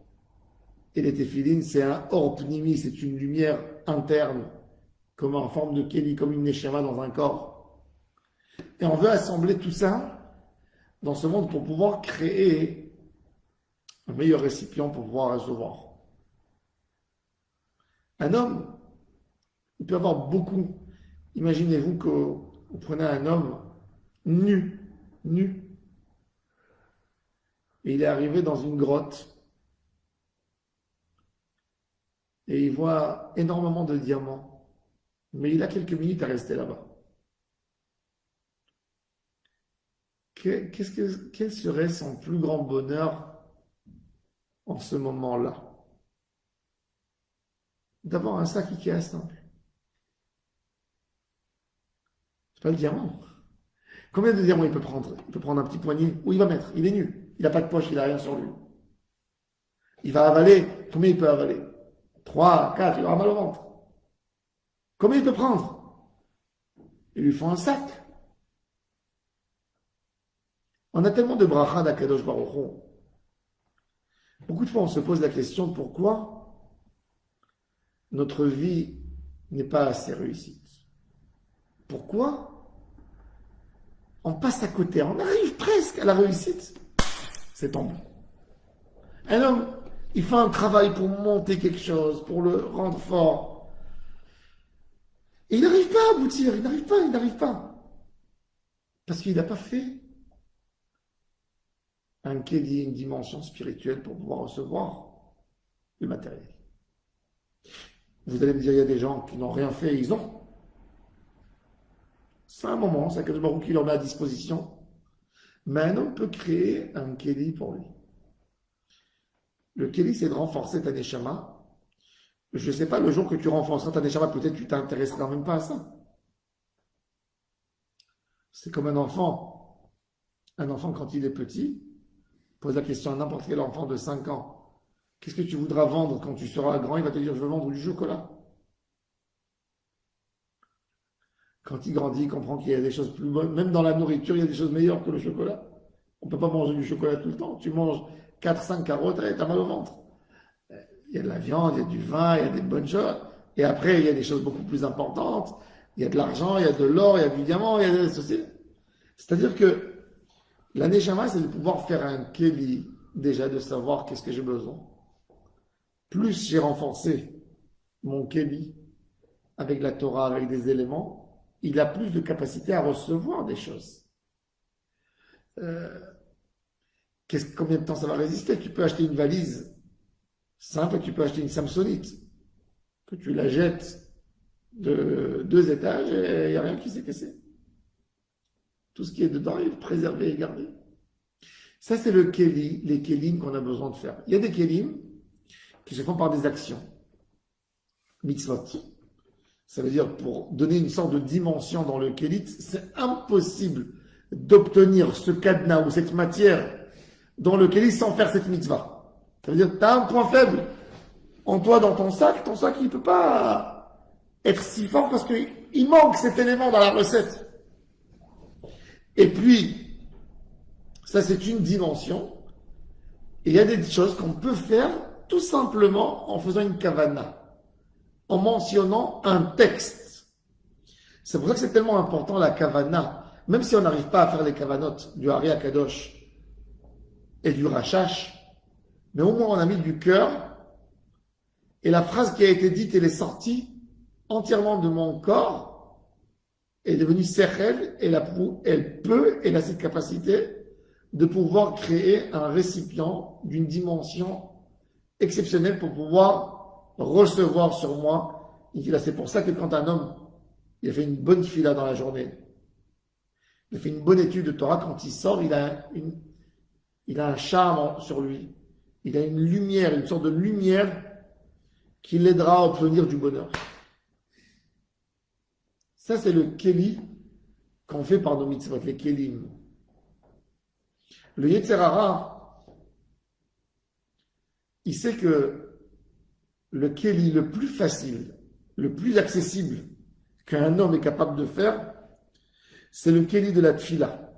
Et les téphilines, c'est un or pnimi, c'est une lumière interne, comme en forme de kéli, comme une neshama dans un corps. Et on veut assembler tout ça dans ce monde pour pouvoir créer un meilleur récipient pour pouvoir recevoir. Un homme, il peut avoir beaucoup. Imaginez-vous que vous prenez un homme nu, et il est arrivé dans une grotte et il voit énormément de diamants, mais il a quelques minutes à rester là-bas. Quel serait son plus grand bonheur en ce moment-là? D'avoir un sac Ikea simple. C'est pas le diamant. Combien de diamants il peut prendre? Il peut prendre un petit poignet. Où il va mettre? Il est nu. Il n'a pas de poche, il n'a rien sur lui. Il va avaler. Combien il peut avaler? 3, 4, il aura mal au ventre. Combien il peut prendre? Il lui faut un sac. On a tellement de bracha d'Akadosh Baruch Hu. Beaucoup de fois, on se pose la question pourquoi notre vie n'est pas assez réussite. Pourquoi on passe à côté, on arrive presque à la réussite, c'est tombé. Un homme, il fait un travail pour monter quelque chose, pour le rendre fort. Et il n'arrive pas à aboutir, il n'arrive pas. Parce qu'il n'a pas fait un kéli, une dimension spirituelle pour pouvoir recevoir le matériel. Vous allez me dire, il y a des gens qui n'ont rien fait, ils ont. C'est un moment, c'est Akadosh Baruch Hu qui leur met à disposition. Mais un homme peut créer un Kéli pour lui. Le Kéli, c'est de renforcer ta Neshama. Je ne sais pas, le jour que tu renforceras ta Neshama, peut-être tu t'intéresseras même pas à ça. C'est comme un enfant. Un enfant, quand il est petit, pose la question à n'importe quel enfant de 5 ans. Qu'est-ce que tu voudras vendre quand tu seras grand? Il va te dire, je veux vendre du chocolat. Quand il grandit, il comprend qu'il y a des choses plus bonnes. Même dans la nourriture, il y a des choses meilleures que le chocolat. On ne peut pas manger du chocolat tout le temps. Tu manges 4-5 carottes et tu as mal au ventre. Il y a de la viande, il y a du vin, il y a des bonnes choses. Et après, il y a des choses beaucoup plus importantes. Il y a de l'argent, il y a de l'or, il y a du diamant, il y a des sociétés. C'est-à-dire que la Neshama, c'est de pouvoir faire un Kéli, déjà de savoir qu'est-ce que j'ai besoin. Plus j'ai renforcé mon Kéli avec la Torah, avec des éléments, il a plus de capacité à recevoir des choses. Combien de temps ça va résister? Tu peux acheter une valise simple, tu peux acheter une Samsonite, que tu la jettes de 2 étages et il n'y a rien qui s'est cassé. Tout ce qui est dedans est préservé et gardé. Ça, c'est le Kéli, les Kélim qu'on a besoin de faire. Il y a des Kélim qui se font par des actions. Mitzvot. Ça veut dire, pour donner une sorte de dimension dans le Kélit, c'est impossible d'obtenir ce cadenas ou cette matière dans le Kélit sans faire cette mitzvah. Ça veut dire, tu as un point faible en toi dans ton sac il ne peut pas être si fort parce qu'il manque cet élément dans la recette. Et puis, ça c'est une dimension. Et il y a des choses qu'on peut faire tout simplement en faisant une kavana, en mentionnant un texte. C'est pour ça que c'est tellement important la kavana. Même si on n'arrive pas à faire les kavanotes du Hari Akadosh et du Rachash, mais au moins on a mis du cœur et la phrase qui a été dite, elle est sortie entièrement de mon corps, est devenue sechel et elle a cette capacité de pouvoir créer un récipient d'une dimension exceptionnelle pour pouvoir recevoir sur moi une fila. C'est pour ça que quand un homme il a fait une bonne fila dans la journée, il a fait une bonne étude de Torah, quand il sort, il a un charme sur lui. Il a une lumière, une sorte de lumière qui l'aidera à obtenir du bonheur. Ça, c'est le Kéli qu'on fait par nos mitzvot, les Kélim. Le Yetzer Hara, il sait que le Kéli le plus facile, le plus accessible qu'un homme est capable de faire, c'est le Kéli de la Tfila.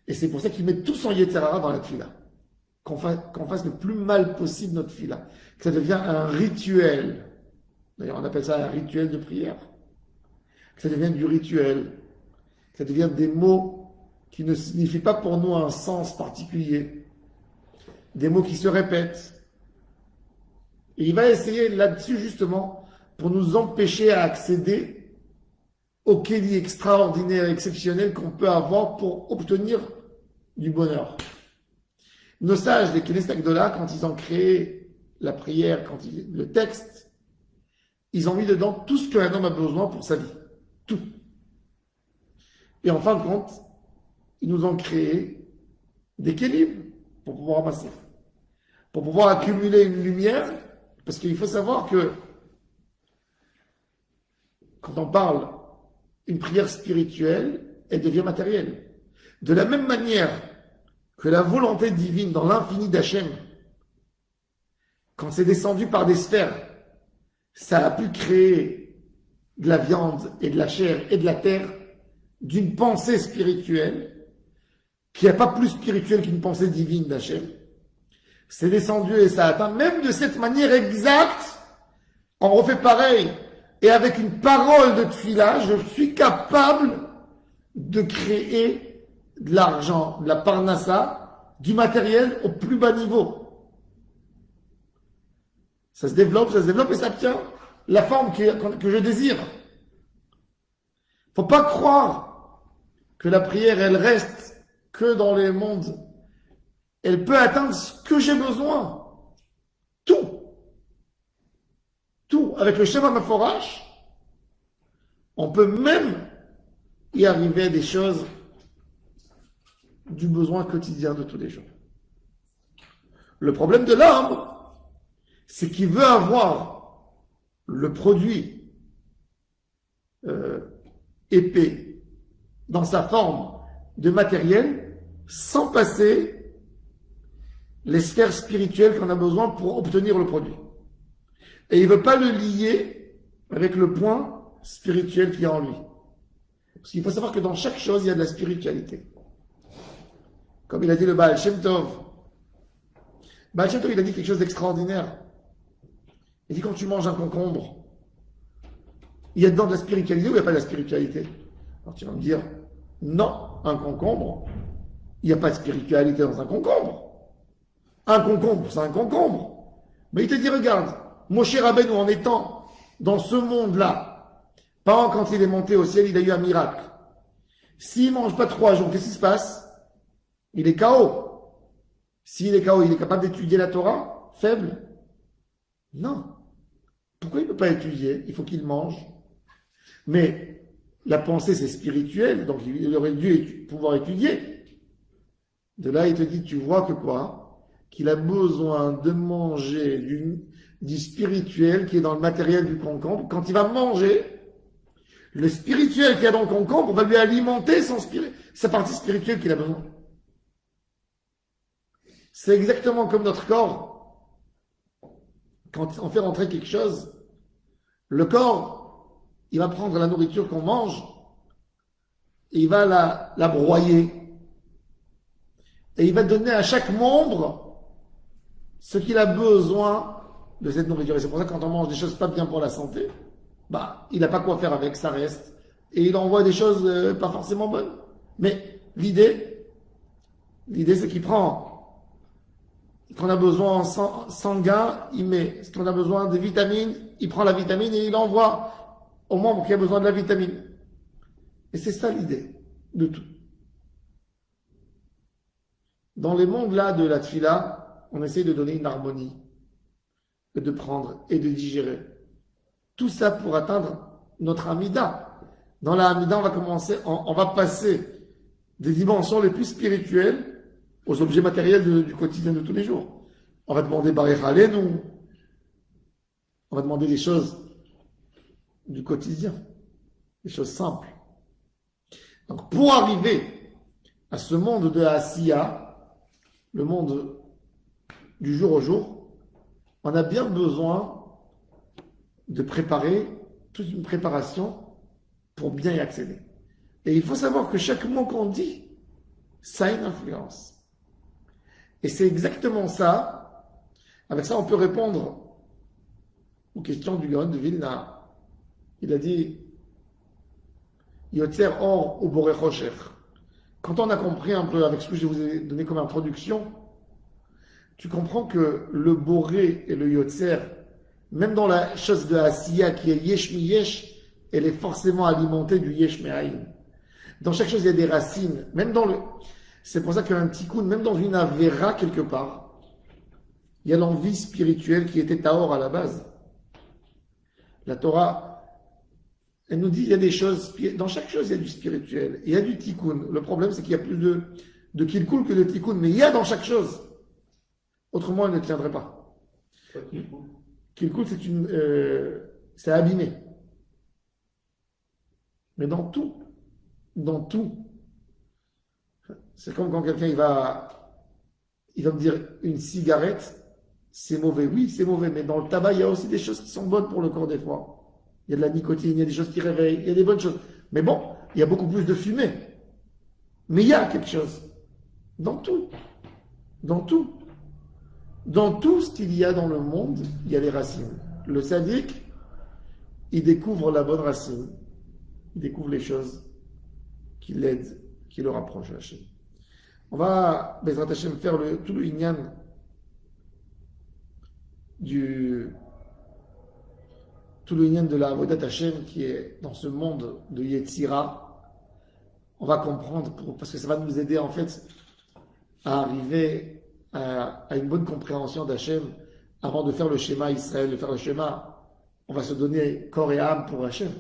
Et c'est pour ça qu'il met tout son Yetzer Hara dans la Tfila. Qu'on fasse le plus mal possible notre Tfila. Que ça devient un rituel. D'ailleurs, on appelle ça un rituel de prière. Que ça devienne du rituel. Que ça devienne des mots qui ne signifient pas pour nous un sens particulier. Des mots qui se répètent. Et il va essayer là-dessus justement pour nous empêcher à accéder au Kéli extraordinaire, exceptionnel qu'on peut avoir pour obtenir du bonheur. Nos sages, les Knesset Agdola, quand ils ont créé la prière, le texte, ils ont mis dedans tout ce qu'un homme a besoin pour sa vie. Tout. Et en fin de compte, ils nous ont créé des kélim pour pouvoir amasser, pour pouvoir accumuler une lumière, parce qu'il faut savoir que quand on parle une prière spirituelle, elle devient matérielle. De la même manière que la volonté divine dans l'infini d'Hachem, quand c'est descendu par des sphères, ça a pu créer de la viande et de la chair et de la terre d'une pensée spirituelle qui n'est pas plus spirituelle qu'une pensée divine d'Hachem. C'est descendu et ça a atteint, même de cette manière exacte, on refait pareil. Et avec une parole de tfila, je suis capable de créer de l'argent, de la parnassa, du matériel au plus bas niveau. Ça se développe et ça tient la forme que je désire. Faut pas croire que la prière, elle reste que dans les mondes. Elle peut atteindre ce que j'ai besoin. Tout. Tout. Avec le Shema Meforash, On peut même y arriver à des choses du besoin quotidien de tous les jours. Le problème de l'homme, c'est qu'il veut avoir le produit épais dans sa forme de matériel sans passer les sphères spirituelles qu'on a besoin pour obtenir le produit. Et il ne veut pas le lier avec le point spirituel qu'il y a en lui. Parce qu'il faut savoir que dans chaque chose, il y a de la spiritualité. Comme il a dit le Baal Shem Tov. Baal Shem Tov, il a dit quelque chose d'extraordinaire. Il dit quand tu manges un concombre, il y a dedans de la spiritualité ou il n'y a pas de la spiritualité? Alors tu vas me dire, non, un concombre, il n'y a pas de spiritualité dans un concombre. Un concombre, c'est un concombre. Mais il te dit, regarde, Moshe Rabbeinu, en étant dans ce monde-là, pendant quand il est monté au ciel, il a eu un miracle. S'il ne mange pas 3 jours, qu'est-ce qui se passe? Il est KO. S'il est KO, il est capable d'étudier la Torah? Faible? Non. Pourquoi il ne peut pas étudier? Il faut qu'il mange. Mais la pensée, c'est spirituel, donc il aurait dû pouvoir étudier. De là, il te dit, tu vois que quoi? Qu'il a besoin de manger du spirituel qui est dans le matériel du concombre. Quand il va manger, le spirituel qu'il y a dans le concombre va lui alimenter sa partie spirituelle qu'il a besoin. C'est exactement comme notre corps. Quand on fait rentrer quelque chose, le corps, il va prendre la nourriture qu'on mange et il va la broyer. Et il va donner à chaque membre ce qu'il a besoin de cette nourriture. Et c'est pour ça que quand on mange des choses pas bien pour la santé, il n'a pas quoi faire avec, ça reste. Et il envoie des choses pas forcément bonnes. Mais l'idée c'est qu'il prend ce qu'on a besoin en sanguin, il met ce qu'on a besoin de vitamines, il prend la vitamine et il envoie au membre qui a besoin de la vitamine. Et c'est ça l'idée de tout. Dans les mondes-là de la tfila, on essaie de donner une harmonie, et de prendre et de digérer. Tout ça pour atteindre notre Amida. Dans la Amida, on va passer des dimensions les plus spirituelles aux objets matériels du quotidien de tous les jours. On va demander Barech Aleinu. On va demander des choses du quotidien, des choses simples. Donc, pour arriver à ce monde de Asiya, le monde du jour au jour, on a bien besoin de préparer toute une préparation pour bien y accéder. Et il faut savoir que chaque mot qu'on dit, ça a une influence. Et c'est exactement ça. Avec ça, on peut répondre aux questions du Gaon de Vilna. Il a dit Yotzer or ou boré chosher. Quand on a compris un peu avec ce que je vous ai donné comme introduction, tu comprends que le boré et le Yotzer, même dans la chose de Asiya qui est yesh mi yesh, elle est forcément alimentée du yesh me'ayin. Dans chaque chose, il y a des racines. C'est pour ça qu'un tikkun, même dans une avera quelque part, il y a l'envie spirituelle qui était taor à la base. La Torah, elle nous dit il y a des choses, dans chaque chose il y a du spirituel, il y a du tikkun. Le problème c'est qu'il y a plus de kilkul que de tikkun, mais il y a dans chaque chose. Autrement, elle ne tiendrait pas. Kilkul, c'est abîmé. Mais dans tout, c'est comme quand quelqu'un il va me dire une cigarette, c'est mauvais. Oui, c'est mauvais, mais dans le tabac, il y a aussi des choses qui sont bonnes pour le corps des fois. Il y a de la nicotine, il y a des choses qui réveillent, il y a des bonnes choses. Mais bon, il y a beaucoup plus de fumée. Mais il y a quelque chose. Dans tout. Dans tout. Dans tout ce qu'il y a dans le monde, il y a les racines. Le sadique, il découvre la bonne racine. Il découvre les choses qui l'aident, qui le rapprochent de Hachem. On va, Bezrat Hashem, faire tout le inyan de la Avodat Hashem qui est dans ce monde de Yetzira. On va comprendre, parce que ça va nous aider en fait à arriver à une bonne compréhension d'Hachem avant de faire le schéma Israël, de faire le schéma. On va se donner corps et âme pour Hachem.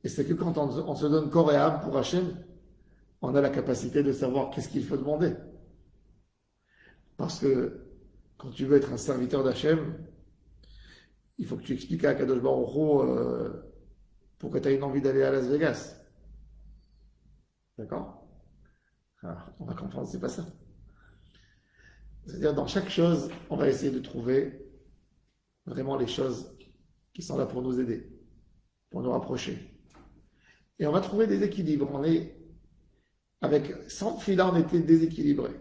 Et c'est que quand on se donne corps et âme pour Hachem, on a la capacité de savoir qu'est-ce qu'il faut demander. Parce que quand tu veux être un serviteur d'Hachem, il faut que tu expliques à Kadosh Baruch Hu pourquoi tu as une envie d'aller à Las Vegas. D'accord? Alors, on va comprendre, c'est pas ça. C'est-à-dire, dans chaque chose, on va essayer de trouver vraiment les choses qui sont là pour nous aider, pour nous rapprocher. Et on va trouver des équilibres. Sans Tfila, on était déséquilibré.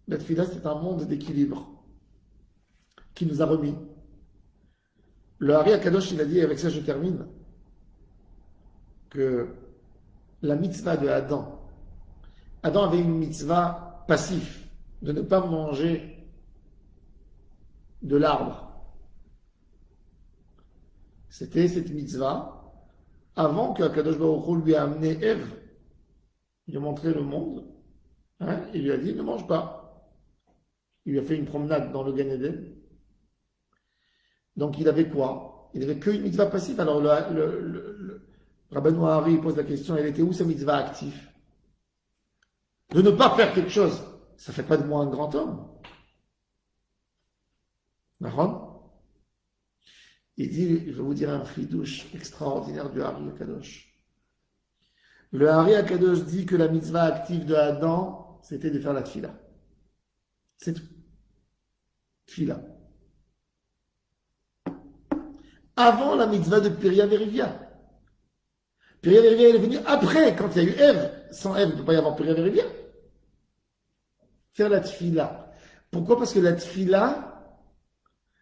La Tfila, c'est un monde d'équilibre qui nous a remis. Le Hari Akadosh, il a dit, et avec ça je termine, que la mitzvah de Adam avait une mitzvah passive, de ne pas manger de l'arbre. C'était cette mitzvah avant que Akadosh Baruch Hu lui a amené Ève. Il lui a montré le monde. Il lui a dit ne mange pas. Il lui a fait une promenade dans le Gan Eden. Donc il avait quoi? Il n'avait qu'une mitzvah passive. Alors le Rabbeinu Hari pose la question, elle était où sa mitzvah active? De ne pas faire quelque chose, ça ne fait pas de moi un grand homme. D'accord? Il dit, je vais vous dire un chidouche extraordinaire du Hari Akadosh. Le Hari Akadosh dit que la mitzvah active de Adam, c'était de faire la tfila. C'est tout. Tfila. Avant la mitzvah de Piria Verivia. Piria Verivia, elle est venue après, quand il y a eu Ève. Sans Ève, il ne peut pas y avoir Piria Verivia. Faire la tfila. Pourquoi? Parce que la tfila,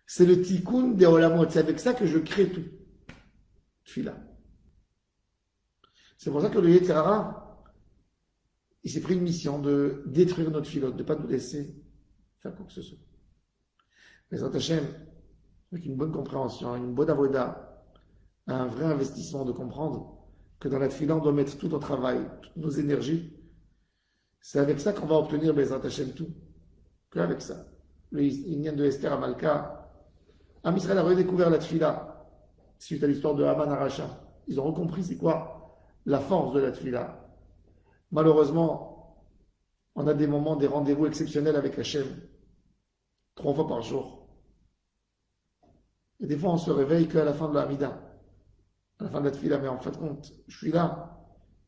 c'est le tikkun des olamot. C'est avec ça que je crée tout. Tfila. C'est pour ça que le Yetzer Hara, il s'est pris une mission de détruire notre filote, de ne pas nous laisser faire quoi que ce soit. Mais Hashem, avec une bonne compréhension, une bonne avoda, un vrai investissement de comprendre que dans la tfila, on doit mettre tout au travail, toutes nos énergies. C'est avec ça qu'on va obtenir Bezrat Hashem tout. Que avec ça. Le Inyan de Esther à Malka, Am Israël a redécouvert la tfila suite à l'histoire de Haman Aracha. Ils ont compris c'est quoi la force de la tfila. Malheureusement, on a des moments, des rendez-vous exceptionnels avec Hashem. 3 fois par jour. Et des fois, on se réveille qu'à la fin de la Hamida. À la fin de la tfila. Mais en fin de compte, je suis là.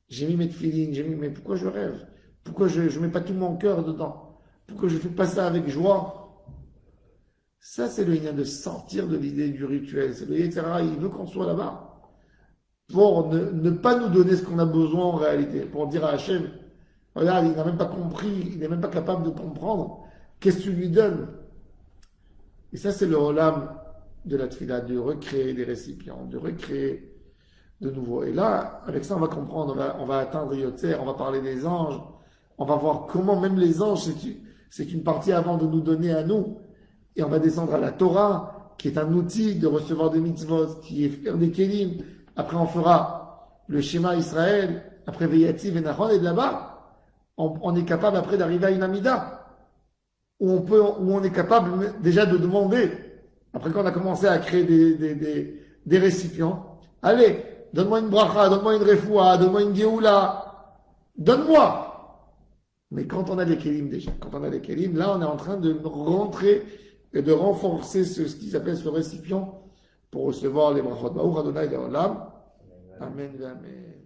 J'ai mis mes tfilines, mais pourquoi je rêve? Pourquoi je ne mets pas tout mon cœur dedans? Pourquoi je ne fais pas ça avec joie? Ça, c'est le lien de sortir de l'idée du rituel. C'est le Yetzer Hara, il veut qu'on soit là-bas. Pour ne pas nous donner ce qu'on a besoin en réalité. Pour dire à Hachem, regarde, il n'a même pas compris, il n'est même pas capable de comprendre. Qu'est-ce que tu lui donnes? Et ça, c'est le olam de la tfila, de recréer des récipients, de recréer de nouveau. Et là, avec ça, on va comprendre, on va atteindre Yotzer, on va parler des anges, on va voir comment même les anges, c'est une partie avant de nous donner à nous. Et on va descendre à la Torah, qui est un outil de recevoir des mitzvot, qui est faire des kelim. Après, on fera le schéma Israël, après Veyativ et Nahon, et de là-bas, on est capable après d'arriver à une Amida, où on est capable déjà de demander, après qu'on a commencé à créer des récipients, allez, donne-moi une bracha, donne-moi une refoua, donne-moi une geoula, donne-moi. Mais quand on a les kelim déjà, là on est en train de rentrer et de renforcer ce qui s'appelle ce récipient pour recevoir les brachot. Baruch Adonai Leolam. Amen. Amen.